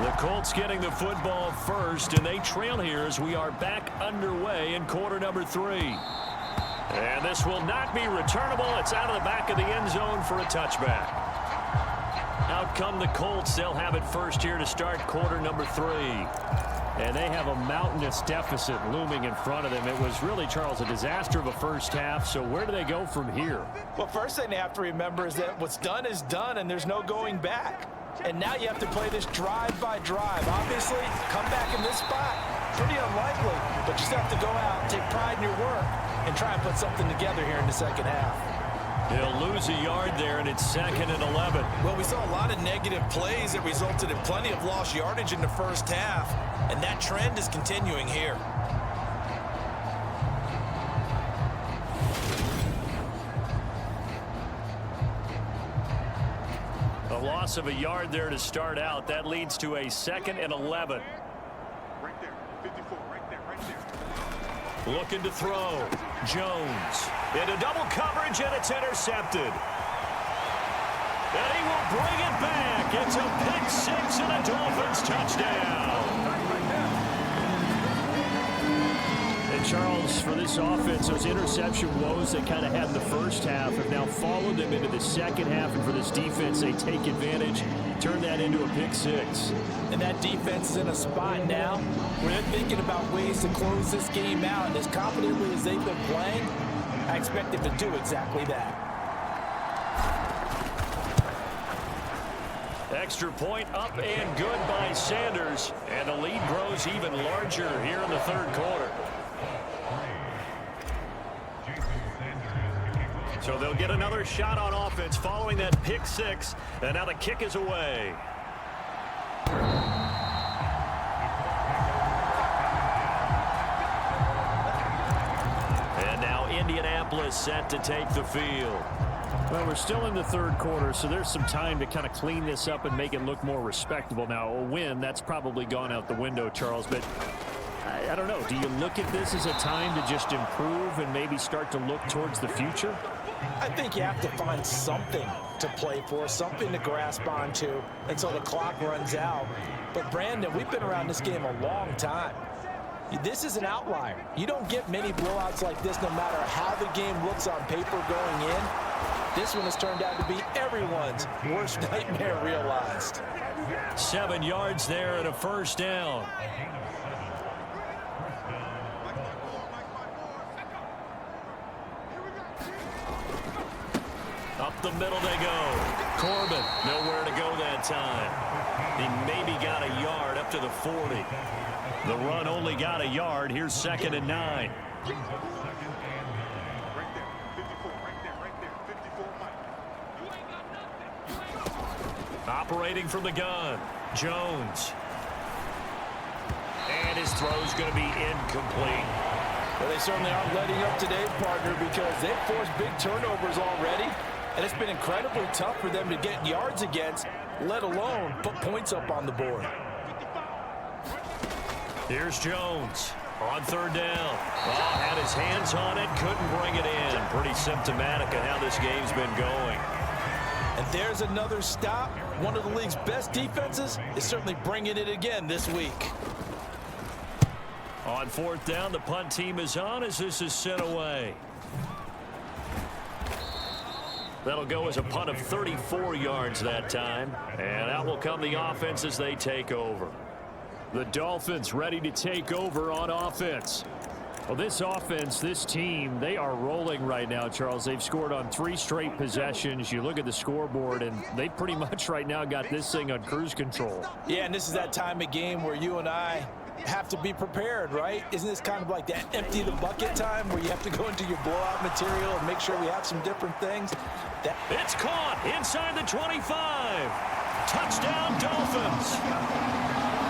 The Colts getting the football first, and they trail here as we are back underway in quarter number 3. And this will not be returnable. It's out of the back of the end zone for a touchback. Out come the Colts. They'll have it first here to start quarter number 3. And they have a mountainous deficit looming in front of them. It was really, Charles, a disaster of a first half. So where do they go from here? Well, first thing they have to remember is that what's done is done, and there's no going back. And now you have to play this drive by drive. Obviously, come back in this spot, pretty unlikely, but you just have to go out, take pride in your work, and try and put something together here in the second half. He'll lose a yard there, and it's 2nd and 11. Well, we saw a lot of negative plays that resulted in plenty of lost yardage in the first half, and that trend is continuing here. A loss of a yard there to start out. That leads to a 2nd and 11. Right there. 54. Right there. Right there. Looking to throw. Jones into double coverage, and it's intercepted. And he will bring it back. It's a pick 6 and a Dolphins touchdown. And Charles, for this offense, those interception woes they kind of had in the first half have now followed them into the second half. And for this defense, they take advantage, turn that into a pick 6. And that defense is in a spot now where they're thinking about ways to close this game out. And as confidently as they've been playing, I expect them to do exactly that. Extra point up and good by Sanders. And the lead grows even larger here in the third quarter. So they'll get another shot on offense following that pick 6. And now the kick is away. And now Indianapolis set to take the field. Well, we're still in the third quarter, so there's some time to kind of clean this up and make it look more respectable. Now, a win, that's probably gone out the window, Charles, but I don't know. Do you look at this as a time to just improve and maybe start to look towards the future? I think you have to find something to play for, something to grasp onto until the clock runs out. But, Brandon, we've been around this game a long time. This is an outlier. You don't get many blowouts like this no matter how the game looks on paper going in. This one has turned out to be everyone's worst nightmare realized. 7 yards there and a first down. Up the middle they go. Corbin, nowhere to go that time. He maybe got a yard up to the 40. The run only got a yard. Here's 2nd and 9. Operating from the gun, Jones. And his throw's going to be incomplete. Well, they certainly aren't letting up today's partner because they've forced big turnovers already. And it's been incredibly tough for them to get yards against, let alone put points up on the board. Here's Jones on 3rd down. Oh, had his hands on it, couldn't bring it in. Pretty symptomatic of how this game's been going. And there's another stop. One of the league's best defenses is certainly bringing it again this week. On 4th down, the punt team is on as this is sent away. That'll go as a punt of 34 yards that time. And out will come the offense as they take over. The Dolphins ready to take over on offense. Well, this offense, this team, they are rolling right now, Charles. They've scored on 3 straight possessions. You look at the scoreboard, and they pretty much right now got this thing on cruise control. Yeah, and this is that time of game where you and I have to be prepared, right? Isn't this kind of like that empty the bucket time where you have to go into your blowout material and make sure we have some different things? It's caught inside the 25. Touchdown, Dolphins.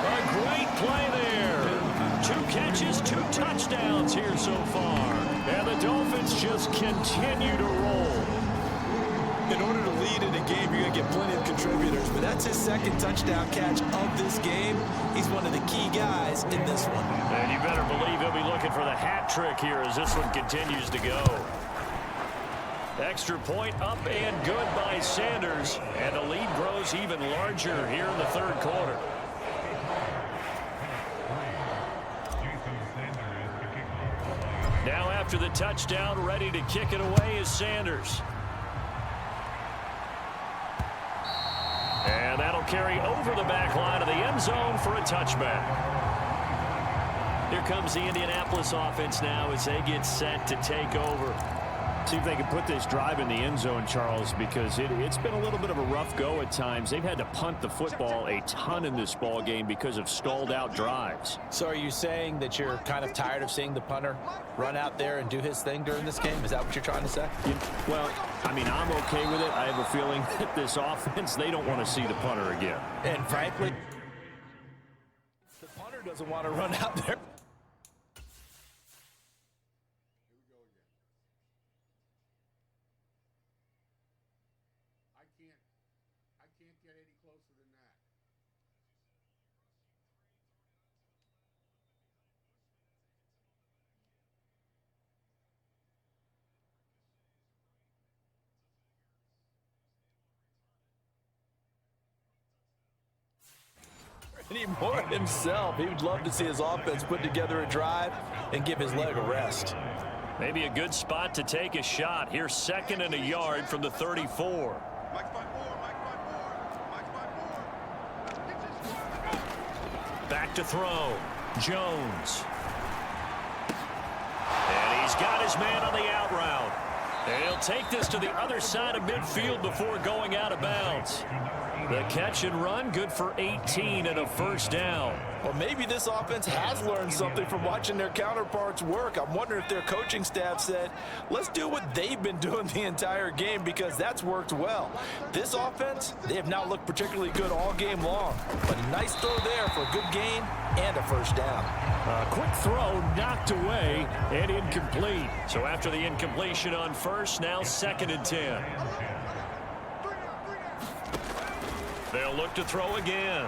A great play there. 2 catches, 2 touchdowns here so far. And the Dolphins just continue to roll. In order to lead in a game, you're going to get plenty of contributors, but that's his 2nd touchdown catch of this game. He's one of the key guys in this one. And you better believe he'll be looking for the hat trick here as this one continues to go. Extra point up and good by Sanders, and the lead grows even larger here in the third quarter. Now after the touchdown, ready to kick it away is Sanders. And that'll carry over the back line of the end zone for a touchback. Here comes the Indianapolis offense now as they get set to take over. See if they can put this drive in the end zone, Charles, because it's been a little bit of a rough go at times. They've had to punt the football a ton in this ball game because of stalled out drives. So are you saying that you're kind of tired of seeing the punter run out there and do his thing during this game? Is that what you're trying to say? Well, I mean, I'm okay with it. I have a feeling that this offense, they don't want to see the punter again. And frankly, the punter doesn't want to run out there. I can't get any closer than that. Anymore himself. He would love to see his offense put together a drive and give his leg a rest. Maybe a good spot to take a shot. Here's 2nd and a yard from the 34. Back to throw. Jones. And he's got his man on the out route. And he'll take this to the other side of midfield before going out of bounds. The catch and run, good for 18 and a first down. Well, maybe this offense has learned something from watching their counterparts work. I'm wondering if their coaching staff said, let's do what they've been doing the entire game, because that's worked well. This offense, they have not looked particularly good all game long. But a nice throw there for a good gain and a first down. A quick throw knocked away and incomplete. So after the incompletion on first, now 2nd and 10. They'll look to throw again.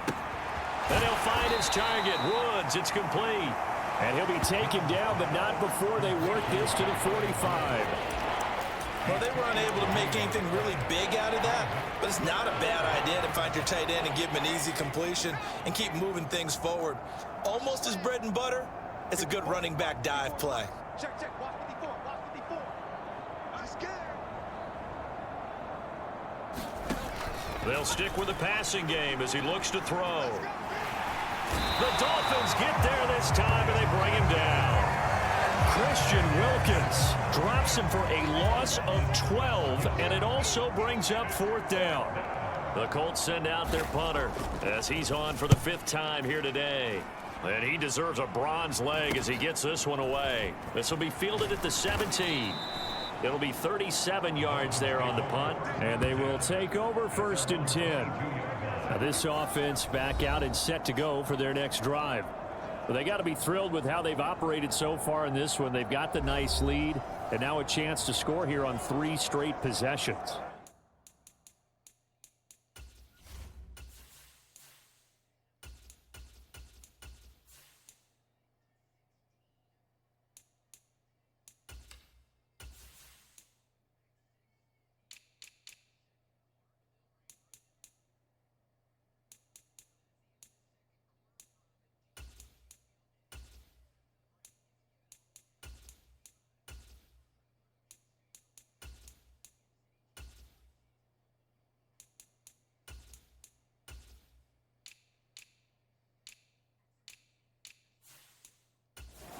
And he'll find his target. Woods, it's complete. And he'll be taken down, but not before they work this to the 45. Well, they were unable to make anything really big out of that, but it's not a bad idea to find your tight end and give him an easy completion and keep moving things forward. Almost his bread and butter. It's a good running back dive play. Check. Watch 54. Watch 54. I'm scared. They'll stick with the passing game as he looks to throw. The Dolphins get there this time, and they bring him down. Christian Wilkins drops him for a loss of 12, and it also brings up 4th down. The Colts send out their punter as he's on for the 5th time here today. And he deserves a bronze leg as he gets this one away. This will be fielded at the 17. It'll be 37 yards there on the punt. And they will take over 1st and 10. Now this offense back out and set to go for their next drive. But they got to be thrilled with how they've operated so far in this one. They've got the nice lead, and now a chance to score here on 3 straight possessions.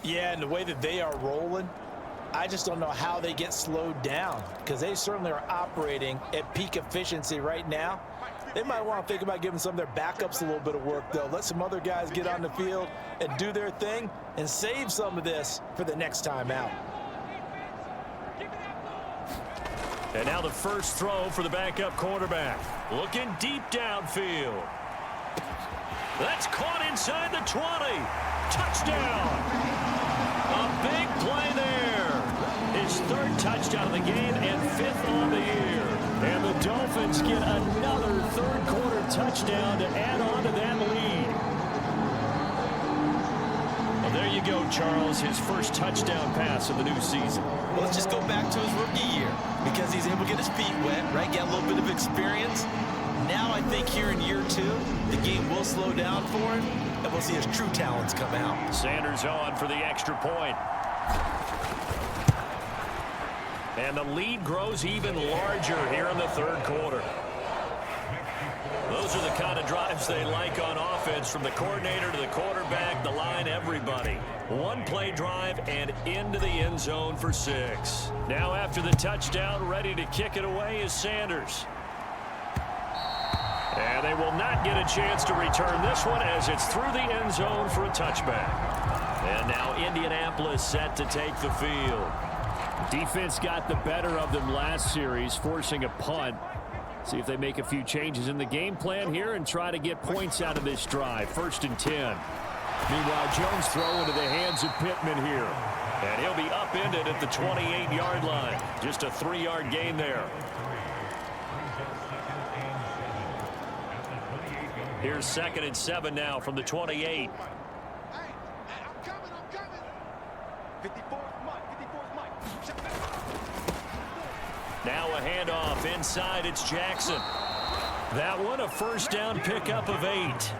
Yeah, and the way that they are rolling, I just don't know how they get slowed down, because they certainly are operating at peak efficiency right now. They might want to think about giving some of their backups a little bit of work, though. Let some other guys get on the field and do their thing and save some of this for the next time out. And now the first throw for the backup quarterback. Looking deep downfield. That's caught inside the 20. Touchdown. A big play there. His 3rd touchdown of the game and 5th on the year. And the Dolphins get another 3rd quarter touchdown to add on to that lead. Well, there you go, Charles. His first touchdown pass of the new season. Well, let's just go back to his rookie year, because he's able to get his feet wet, right? Get a little bit of experience. Now I think here in year 2, the game will slow down for him, and we'll see his true talents come out. Sanders on for the extra point. And the lead grows even larger here in the 3rd quarter. Those are the kind of drives they like on offense, from the coordinator to the quarterback, the line, everybody. One play drive and into the end zone for 6. Now after the touchdown, ready to kick it away is Sanders. And they will not get a chance to return this one as it's through the end zone for a touchback. And now Indianapolis set to take the field. Defense got the better of them last series, forcing a punt. See if they make a few changes in the game plan here and try to get points out of this drive. 1st and 10. Meanwhile, Jones throw into the hands of Pittman here. And he'll be upended at the 28-yard line. Just a 3-yard gain there. Here's 2nd and 7 now from the 28. Hey, I'm coming. 54's Mike. Now a handoff inside. It's Jackson. That one a 1st down pickup of 8.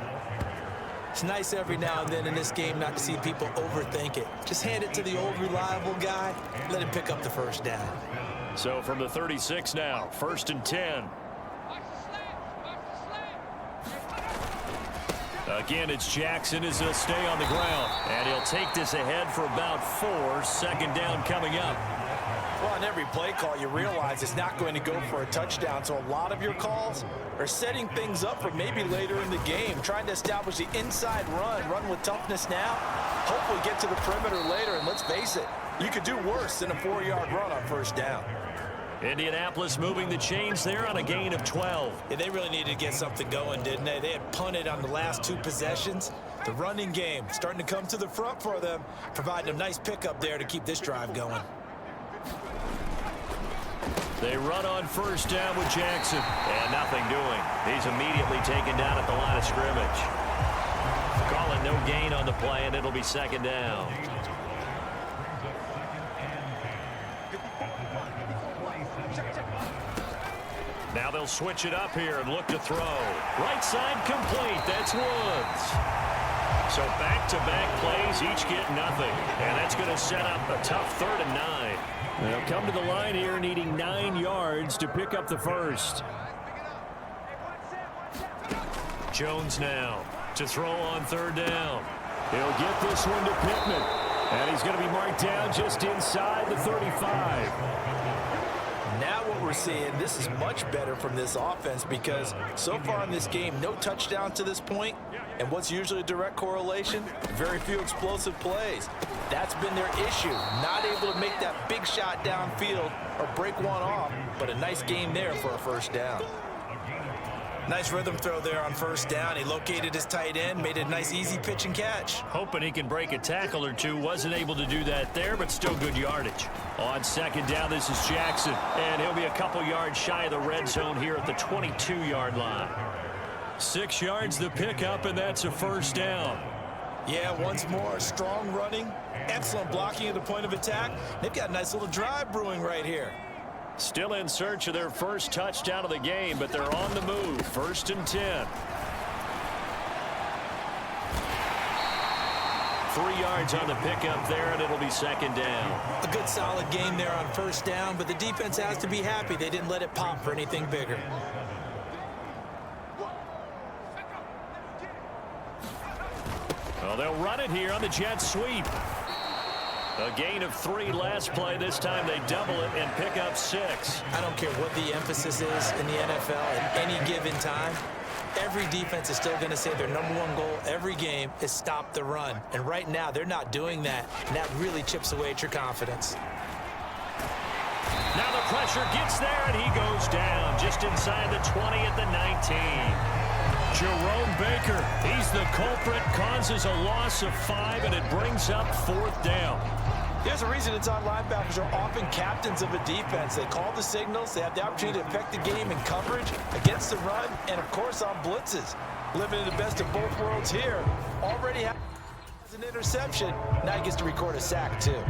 It's nice every now and then in this game not to see people overthink it. Just hand it to the old reliable guy. Let him pick up the 1st down. So from the 36 now, 1st and 10. Again, it's Jackson as he'll stay on the ground. And he'll take this ahead for about 4. 2nd down coming up. Well, on every play call, you realize it's not going to go for a touchdown. So a lot of your calls are setting things up for maybe later in the game, trying to establish the inside run with toughness now. Hopefully get to the perimeter later. And let's face it, you could do worse than a 4-yard run on 1st down. Indianapolis moving the chains there on a gain of 12. Yeah, they really needed to get something going, didn't they? They had punted on the last 2 possessions. The running game starting to come to the front for them, providing a nice pickup there to keep this drive going. They run on 1st down with Jackson. And nothing doing. He's immediately taken down at the line of scrimmage. Calling no gain on the play, and it'll be 2nd down. Now they'll switch it up here and look to throw. Right side complete. That's Woods. So back-to-back plays, each get nothing. And that's going to set up a tough 3rd and 9. They'll come to the line here needing 9 yards to pick up the 1st. Jones now to throw on 3rd down. He'll get this one to Pittman. And he's going to be marked down just inside the 35. Now what we're seeing, this is much better from this offense because so far in this game, no touchdown to this point. And what's usually a direct correlation? Very few explosive plays. That's been their issue. Not able to make that big shot downfield or break one off, but a nice game there for a 1st down. Nice rhythm throw there on 1st down. He located his tight end, made it a nice easy pitch and catch. Hoping he can break a tackle or two. Wasn't able to do that there, but still good yardage. On 2nd down, this is Jackson. And he'll be a couple yards shy of the red zone here at the 22-yard line. 6 yards the pickup, and that's a 1st down. Yeah, once more, strong running, excellent blocking at the point of attack. They've got a nice little drive brewing right here. Still in search of their 1st touchdown of the game, but they're on the move. 1st and 10. 3 yards on the pickup there, and it'll be 2nd down. A good solid game there on 1st down, but the defense has to be happy they didn't let it pop for anything bigger. Well, they'll run it here on the jet sweep. A gain of 3 last play. This time they double it and pick up 6. I don't care what the emphasis is in the NFL at any given time. Every defense is still going to say their #1 goal every game is stop the run. And right now they're not doing that. And that really chips away at your confidence. Now the pressure gets there and he goes down just inside the 20 at the 19. Jerome Baker, he's the culprit, causes a loss of 5, and it brings up 4th down. There's a reason inside linebackers are often captains of a defense. They call the signals. They have the opportunity to affect the game in coverage, against the run, and, of course, on blitzes. Living in the best of both worlds here. Already has an interception. Now he gets to record a sack, too.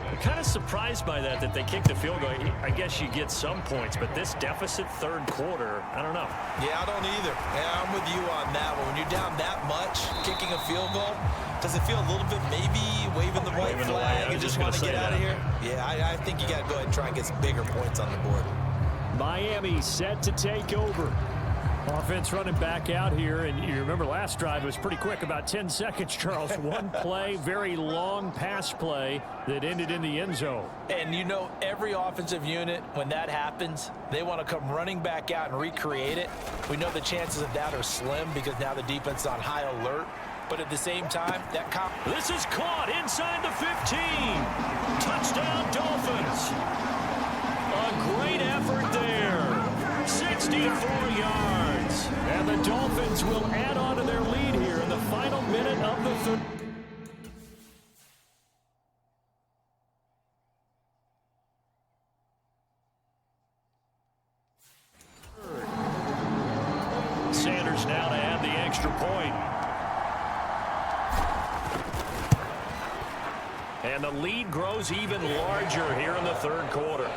I'm kind of surprised by that they kicked the field goal. I guess you get some points, but this deficit 3rd quarter, I don't know. Yeah, I don't either. Yeah, I'm with you on that one. When you're down that much, kicking a field goal, does it feel a little bit maybe waving the white flag and just want to get out of here? Yeah, I think you got to go ahead and try and get some bigger points on the board. Miami set to take over. Offense running back out here, and you remember last drive was pretty quick, about 10 seconds, Charles. One play, very long pass play that ended in the end zone. And you know, every offensive unit, when that happens, they want to come running back out and recreate it. We know the chances of that are slim because now the defense is on high alert. But at the same time, this is caught inside the 15. Touchdown, Dolphins. A great effort there. 64 yards. And the Dolphins will add on to their lead here in the final minute of the third. Sanders now to add the extra point. And the lead grows even larger here in the third quarter.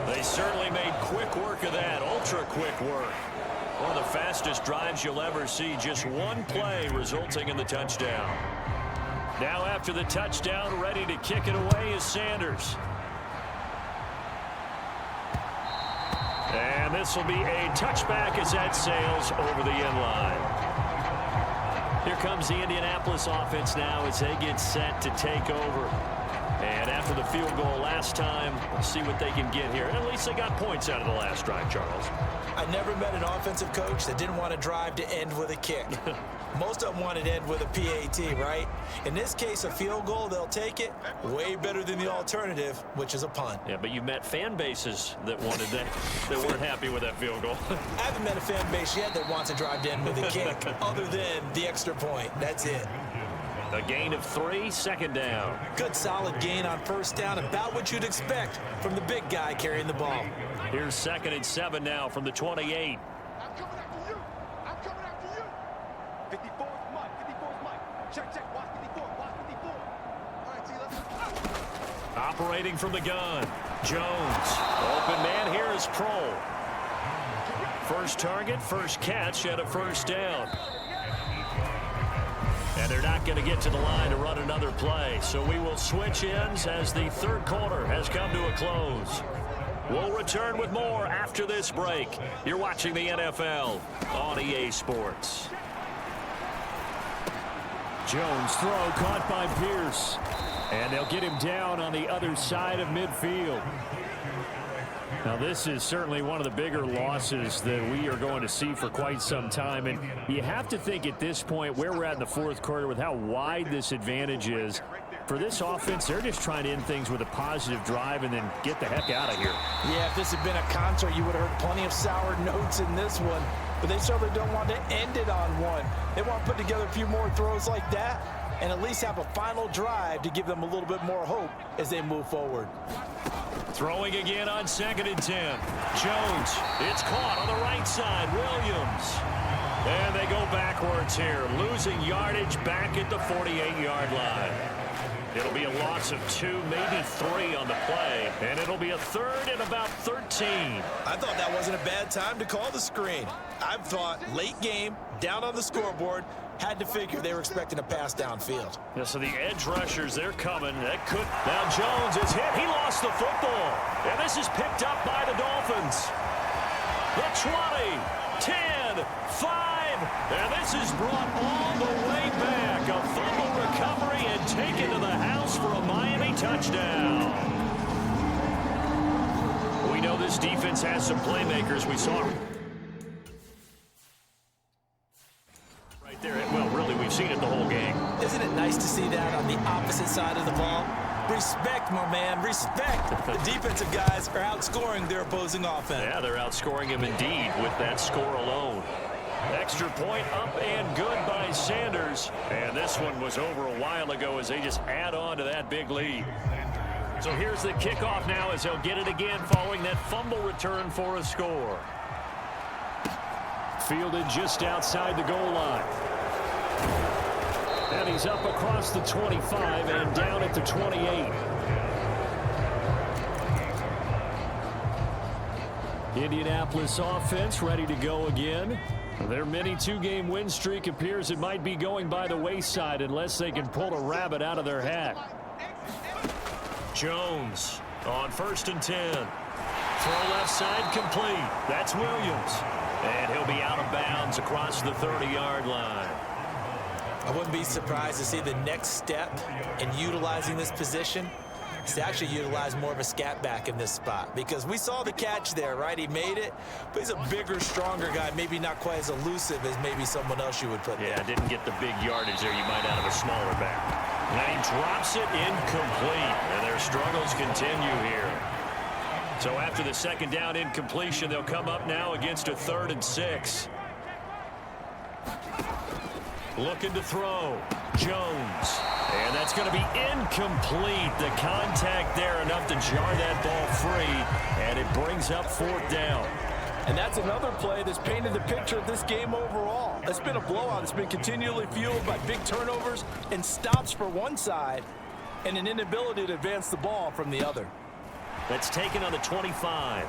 They certainly made quick work of that, ultra-quick work. One of the fastest drives you'll ever see, just one play resulting in the touchdown. Now after the touchdown, ready to kick it away is Sanders. And this will be a touchback as that sails over the end line. Here comes the Indianapolis offense now as they get set to take over. And after the field goal last time, we'll see what they can get here. And at least they got points out of the last drive, Charles. I never met an offensive coach that didn't want to drive to end with a kick. Most of them wanted to end with a PAT, right? In this case, a field goal, they'll take it. Way better than the alternative, which is a punt. Yeah, but you've met fan bases that wanted that, that weren't happy with that field goal. I haven't met a fan base yet that wants to drive to end with a kick, other than the extra point. That's it. A gain of 3, second down. Good solid gain on first down, about what you'd expect from the big guy carrying the ball. Here's 2nd and 7 now from the 28. I'm coming after you. I'm coming after you. 54 is Mike. 54 is Mike. Check. Watch 54. Watch 54. All right, T, let's go. Operating from the gun. Jones. Open man here is Pro. First target, first catch, and a first down. And they're not going to get to the line to run another play. So we will switch ends as the third quarter has come to a close. We'll return with more after this break. You're watching the NFL on EA Sports. Jones throw caught by Pierce. And they'll get him down on the other side of midfield. Now, this is certainly one of the bigger losses that we are going to see for quite some time. And you have to think at this point where we're at in the fourth quarter with how wide this advantage is. For this offense, they're just trying to end things with a positive drive and then get the heck out of here. Yeah, if this had been a concert, you would have heard plenty of sour notes in this one. But they certainly don't want to end it on one. They want to put together a few more throws like that and at least have a final drive to give them a little bit more hope as they move forward. Throwing again on 2nd and 10. Jones, it's caught on the right side. Williams. And they go backwards here, losing yardage back at the 48-yard line. It'll be a loss of 2, maybe 3 on the play, and it'll be a 3rd and about 13. I thought that wasn't a bad time to call the screen. I thought late game, down on the scoreboard, had to figure they were expecting a pass downfield. Yeah, so the edge rushers, they're coming. That could. Now Jones is hit. He lost the football. And this is picked up by the Dolphins. The 20, 10, 5. And this is brought all the way back. A fumble recovery and taken to the house for a Miami touchdown. We know this defense has some playmakers. We saw there. Well, really, we've seen it the whole game. Isn't it nice to see that on the opposite side of the ball? Respect, my man, respect. The defensive guys are outscoring their opposing offense. Yeah, they're outscoring him indeed with that score alone. Extra point up and good by Sanders. And this one was over a while ago as they just add on to that big lead. So here's the kickoff now as they'll get it again following that fumble return for a score. Fielded just outside the goal line. And he's up across the 25 and down at the 28. Indianapolis offense ready to go again. Their mini 2-game win streak appears it might be going by the wayside unless they can pull a rabbit out of their hat. Jones on 1st and 10. Throw left side complete. That's Williams. And he'll be out of bounds across the 30-yard line. I wouldn't be surprised to see the next step in utilizing this position is to actually utilize more of a scat back in this spot, because we saw the catch there, right? He made it, but he's a bigger, stronger guy, maybe not quite as elusive as maybe someone else you would put there. Yeah, didn't get the big yardage there you might out of a smaller back. And he drops it incomplete, and their struggles continue here. So after the second down incompletion, they'll come up now against a 3rd and 6. Looking to throw. Jones. And that's going to be incomplete. The contact there enough to jar that ball free, and it brings up 4th down. And that's another play that's painted the picture of this game overall. It's been a blowout. It's been continually fueled by big turnovers and stops for one side and an inability to advance the ball from the other. That's taken on the 25.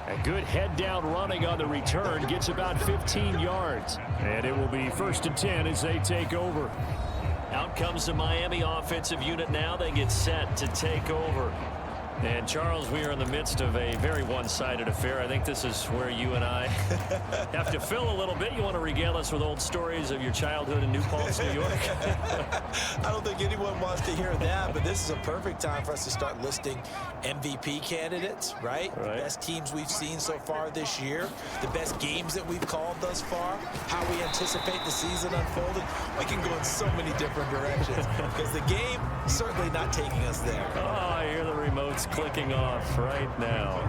A good head-down running on the return gets about 15 yards. And it will be 1st and 10 as they take over. Out comes the Miami offensive unit now. They get set to take over. And, Charles, we are in the midst of a very one-sided affair. I think this is where you and I have to fill a little bit. You want to regale us with old stories of your childhood in New Paltz, New York? I don't think anyone wants to hear that, but this is a perfect time for us to start listing MVP candidates, right? The best teams we've seen so far this year, the best games that we've called thus far, how we anticipate the season unfolding. We can go in so many different directions because the game is certainly not taking us there. Oh, I hear the remotes clicking off right now.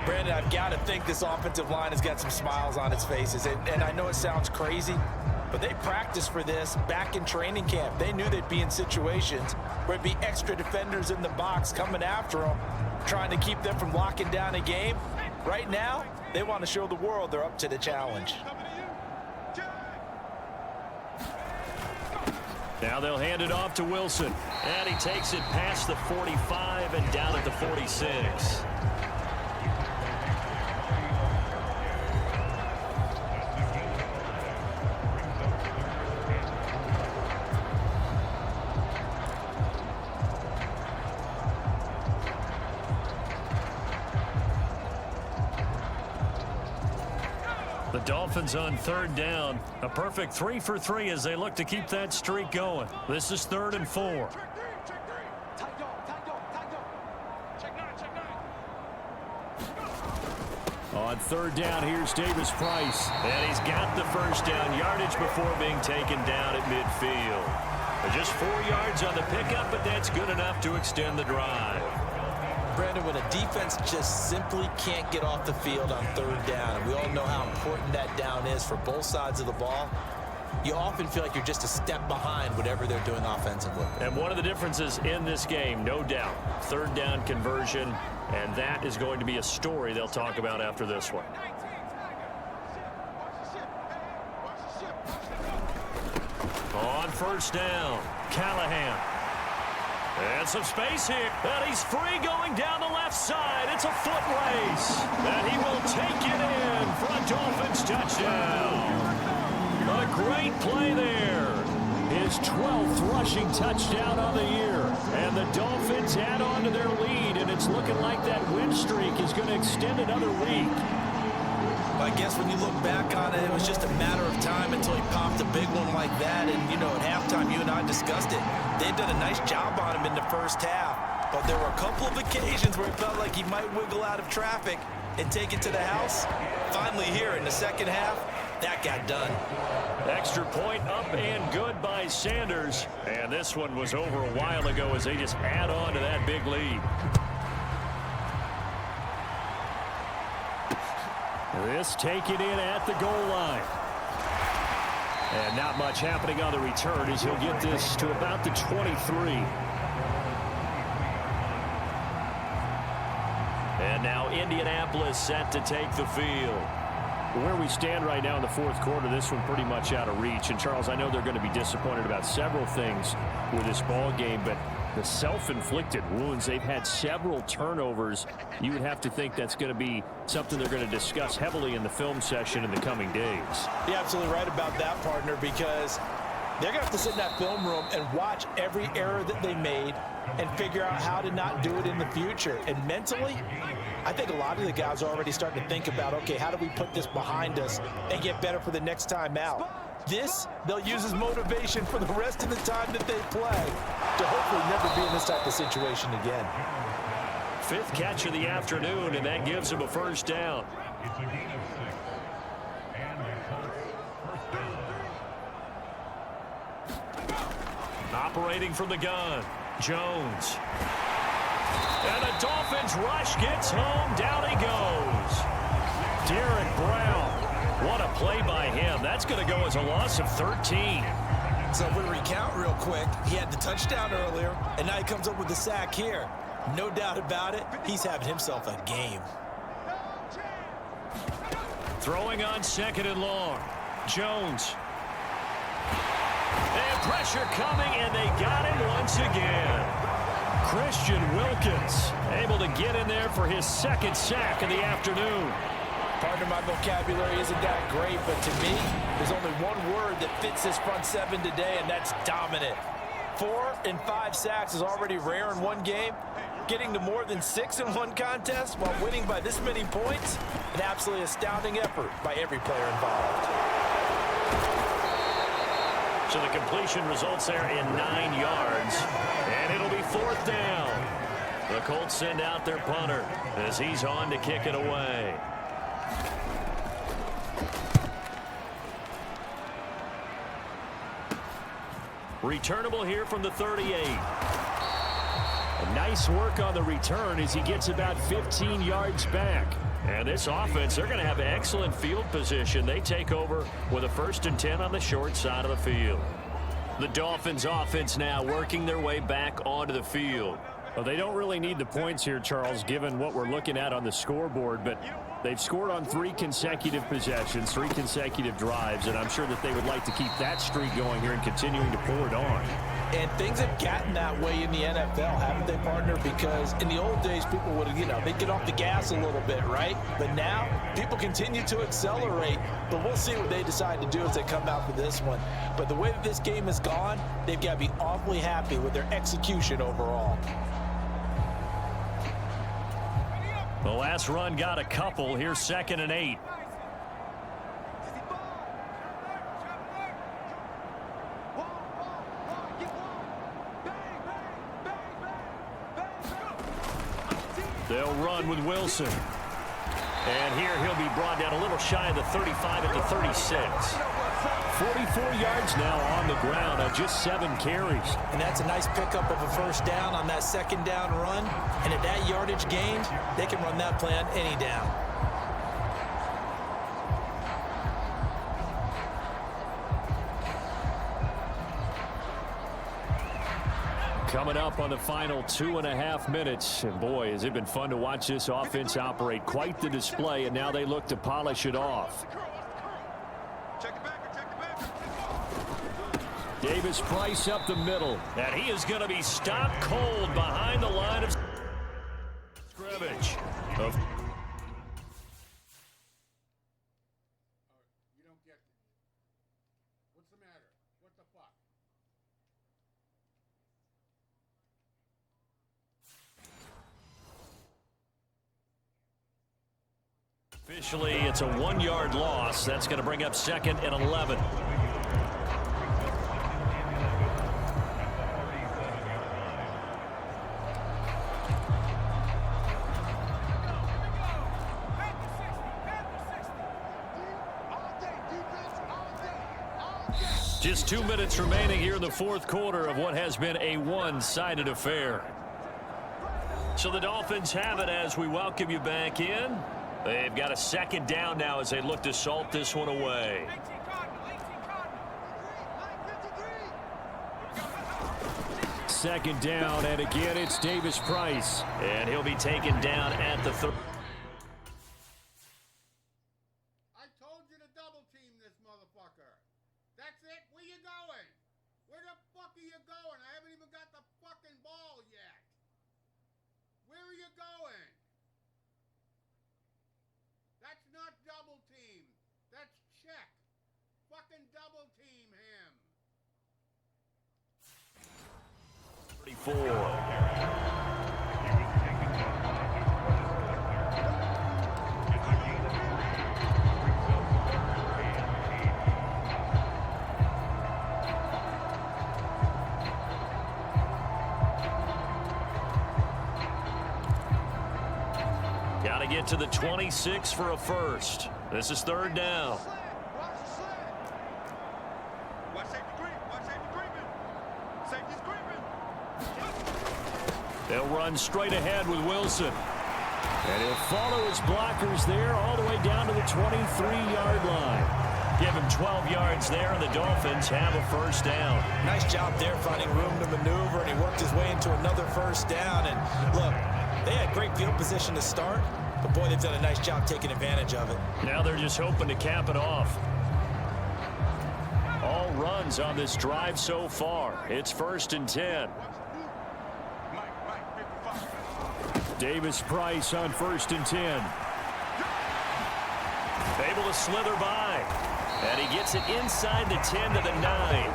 Brandon, I've got to think this offensive line has got some smiles on its faces. And I know it sounds crazy, but they practiced for this back in training camp. They knew they'd be in situations where it'd be extra defenders in the box coming after them, trying to keep them from locking down a game. Right now, they want to show the world they're up to the challenge. Now they'll hand it off to Wilson. And he takes it past the 45 and down at the 46. The Dolphins on 3rd down. A perfect 3 for 3 as they look to keep that streak going. This is 3rd and 4. On 3rd down, here's Davis Price. And he's got the 1st down yardage before being taken down at midfield. Just 4 yards on the pickup, but that's good enough to extend the drive. Brandon, when a defense just simply can't get off the field on 3rd down, and we all know how important that down is for both sides of the ball, you often feel like you're just a step behind whatever they're doing offensively. And one of the differences in this game, no doubt, 3rd down conversion, and that is going to be a story they'll talk about after this one. On 1st down, Callahan. And some space here. And he's free going down the left side. It's a foot race. And he will take it in for a Dolphins touchdown. A great play there. His 12th rushing touchdown on the year. And the Dolphins add on to their lead. And it's looking like that win streak is going to extend another week. I guess when you look back on it, it was just a matter of time until he popped a big one like that. And, you know, at halftime, you and I discussed it. They'd done a nice job on him in the 1st half. But there were a couple of occasions where it felt like he might wiggle out of traffic and take it to the house. Finally here in the 2nd half, that got done. Extra point up and good by Sanders. And this one was over a while ago as they just add on to that big lead. This taken in at the goal line. And not much happening on the return as he'll get this to about the 23. And now Indianapolis set to take the field. Where we stand right now in the 4th quarter, this one pretty much out of reach. And, Charles, I know they're going to be disappointed about several things with this ball game, but the self-inflicted wounds, they've had several turnovers. You would have to think that's going to be something they're going to discuss heavily in the film session in the coming days. You're absolutely right about that, partner, because they're going to have to sit in that film room and watch every error that they made and figure out how to not do it in the future. And mentally, I think a lot of the guys are already starting to think about, okay, how do we put this behind us and get better for the next time out? This, they'll use as motivation for the rest of the time that they play to hopefully never be in this type of situation again. 5th catch of the afternoon, and that gives him a first down. Operating from the gun, Jones. And the Dolphins rush gets home. Down he goes. Derek Brown. What a play by him. That's going to go as a loss of 13. So if we recount real quick, he had the touchdown earlier, and now he comes up with the sack here. No doubt about it, he's having himself a game. Throwing on 2nd and long. Jones. And pressure coming, and they got him once again. Christian Wilkins able to get in there for his 2nd sack of the afternoon. Pardon my vocabulary isn't that great, but to me, there's only one word that fits this front 7 today, and that's dominant. 4 and 5 sacks is already rare in one game. Getting to more than 6 in one contest while winning by this many points, an absolutely astounding effort by every player involved. So the completion results there in 9 yards, and it'll be 4th down. The Colts send out their punter as he's on to kick it away. Returnable here from the 38. A nice work on the return as he gets about 15 yards back. And this offense, they're going to have excellent field position. They take over with a 1st and 10 on the short side of the field. The Dolphins offense now working their way back onto the field. Well, they don't really need the points here, Charles, given what we're looking at on the scoreboard, but they've scored on 3 consecutive possessions, 3 consecutive drives, and I'm sure that they would like to keep that streak going here and continuing to pour it on. And things have gotten that way in the NFL, haven't they, partner? Because in the old days, people would, they'd get off the gas a little bit, right? But now, people continue to accelerate, but we'll see what they decide to do as they come out for this one. But the way that this game has gone, they've got to be awfully happy with their execution overall. The last run got a couple. Here's 2nd and 8. They'll run with Wilson. And here he'll be brought down a little shy of the 35 at the 36. 44 yards now on the ground on just 7 carries. And that's a nice pickup of a 1st down on that 2nd down run. And at that yardage gained, they can run that play on any down. Coming up on the final 2.5 minutes. And boy, has it been fun to watch this offense operate. Quite the display, and now they look to polish it off. Davis Price up the middle. And he is going to be stopped cold behind the line of scrimmage. You don't get it. What's the matter? What the fuck? Officially, it's a 1-yard loss. That's going to bring up 2nd and 11. Just 2 minutes remaining here in the 4th quarter of what has been a one-sided affair. So the Dolphins have it as we welcome you back in. They've got a 2nd down now as they look to salt this one away. Second down, and again it's Davis Price. And he'll be taken down at the 30. I told you to double team this motherfucker. That's it? Where you going? Where the fuck are you going? I haven't even got the fucking ball yet. Where are you going? That's not double team. That's check. Fucking double team him. 34. Got to get to the 26 for a first. This is third down. Watch the slant. Watch safety creep. Watch safety creeping. Safety's creeping. They'll run straight ahead with Wilson. And he'll follow his blockers there all the way down to the 23-yard line. Give him 12 yards there, and the Dolphins have a first down. Nice job there finding room to maneuver, and he worked his way into another first down. And look, they had great field position to start, but boy, they've done a nice job taking advantage of it. Now they're just hoping to cap it off. All runs on this drive so far. It's 1st and 10. Davis Price on 1st and 10. Able to slither by. And he gets it inside the 10 to the 9.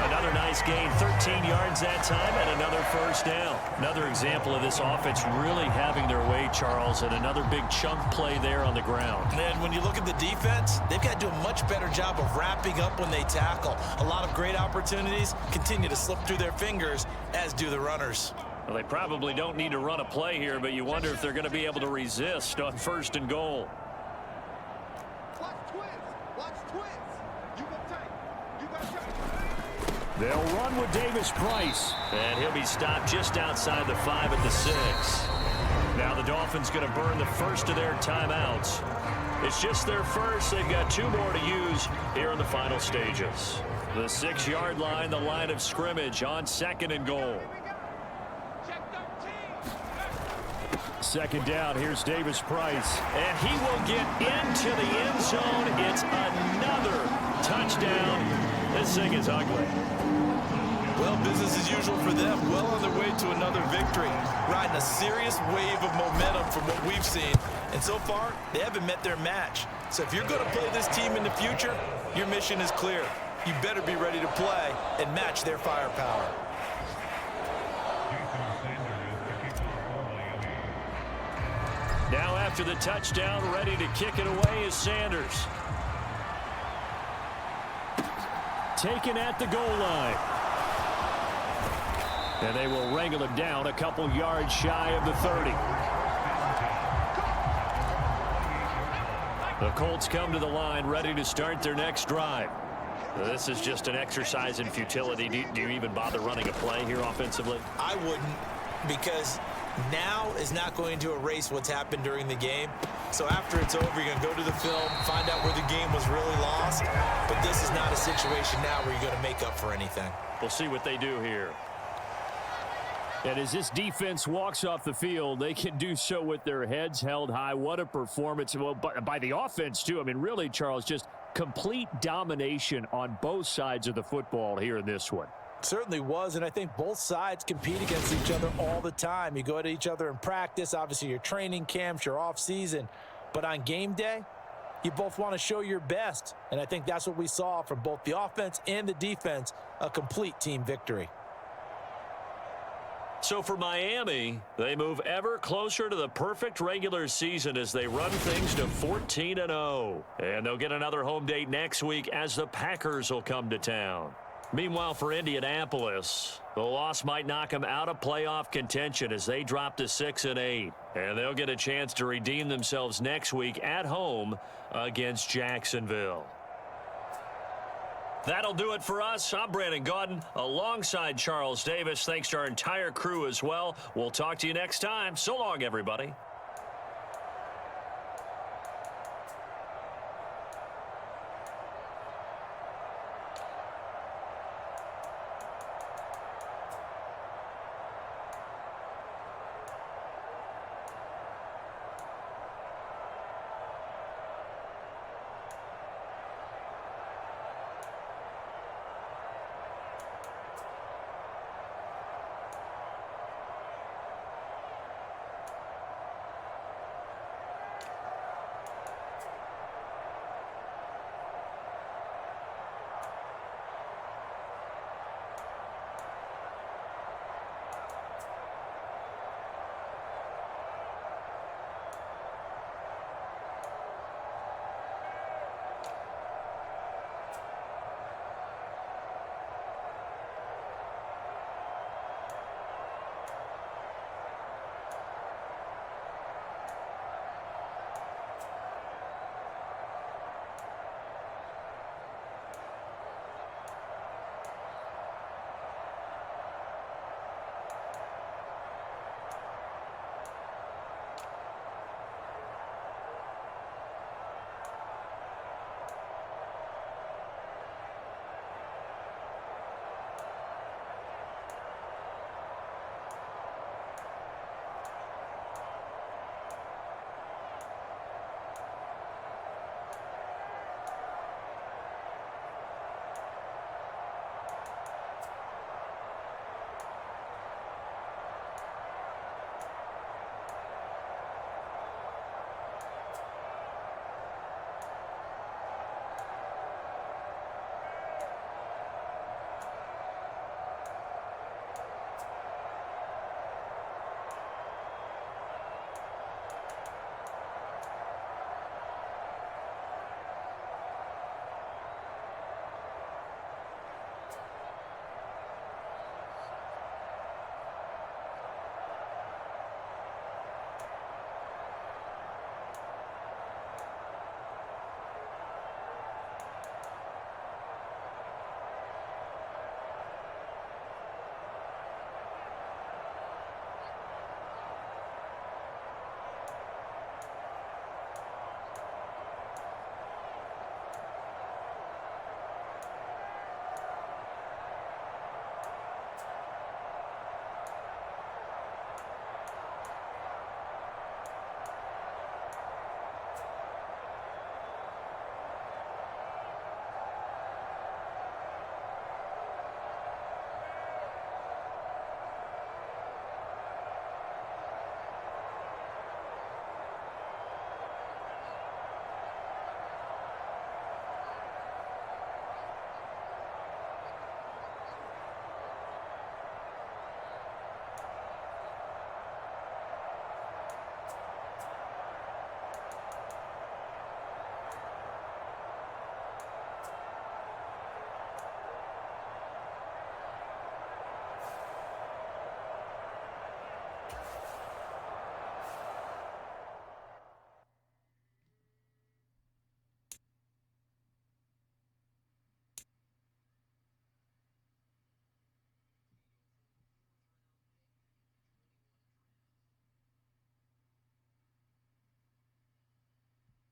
Another nice gain, 13 yards that time, and another first down. Another example of this offense really having their way, Charles, and another big chunk play there on the ground. And when you look at the defense, they've got to do a much better job of wrapping up when they tackle. A lot of great opportunities continue to slip through their fingers, as do the runners. Well, they probably don't need to run a play here, but you wonder if they're going to be able to resist on 1st and goal. Watch twins. Watch twins. You go tight. You got tight. They'll run with Davis Price. And he'll be stopped just outside the 5 at the 6. Now the Dolphins going to burn the first of their timeouts. It's just their first. They've got 2 more to use here in the final stages. The 6-yard line, the line of scrimmage on 2nd and goal. Second down, here's Davis Price. And he will get into the end zone. It's another touchdown. This thing is ugly. Well, business as usual for them. Well on their way to another victory. Riding a serious wave of momentum from what we've seen. And so far, they haven't met their match. So if you're going to play this team in the future, your mission is clear. You better be ready to play and match their firepower. Now after the touchdown, ready to kick it away is Sanders. Taken at the goal line. And they will wrangle him down a couple yards shy of the 30. The Colts come to the line ready to start their next drive. This is just an exercise in futility. Do you even bother running a play here offensively? I wouldn't, because now is not going to erase what's happened during the game. So after it's over, you're going to go to the film, find out where the game was really lost. But this is not a situation now where you're going to make up for anything. We'll see what they do here. And as this defense walks off the field, they can do so with their heads held high. What a performance. Well, by the offense, too. I mean, really, Charles, just complete domination on both sides of the football here in this one. Certainly was, and I think both sides compete against each other all the time. You go at each other in practice, obviously your training camps, your off-season. But on game day, you both want to show your best. And I think that's what we saw from both the offense and the defense, a complete team victory. So for Miami, they move ever closer to the perfect regular season as they run things to 14-0. And they'll get another home date next week as the Packers will come to town. Meanwhile, for Indianapolis, the loss might knock them out of playoff contention as they drop to 6-8. And they'll get a chance to redeem themselves next week at home against Jacksonville. That'll do it for us. I'm Brandon Gaudin alongside Charles Davis. Thanks to our entire crew as well. We'll talk to you next time. So long, everybody.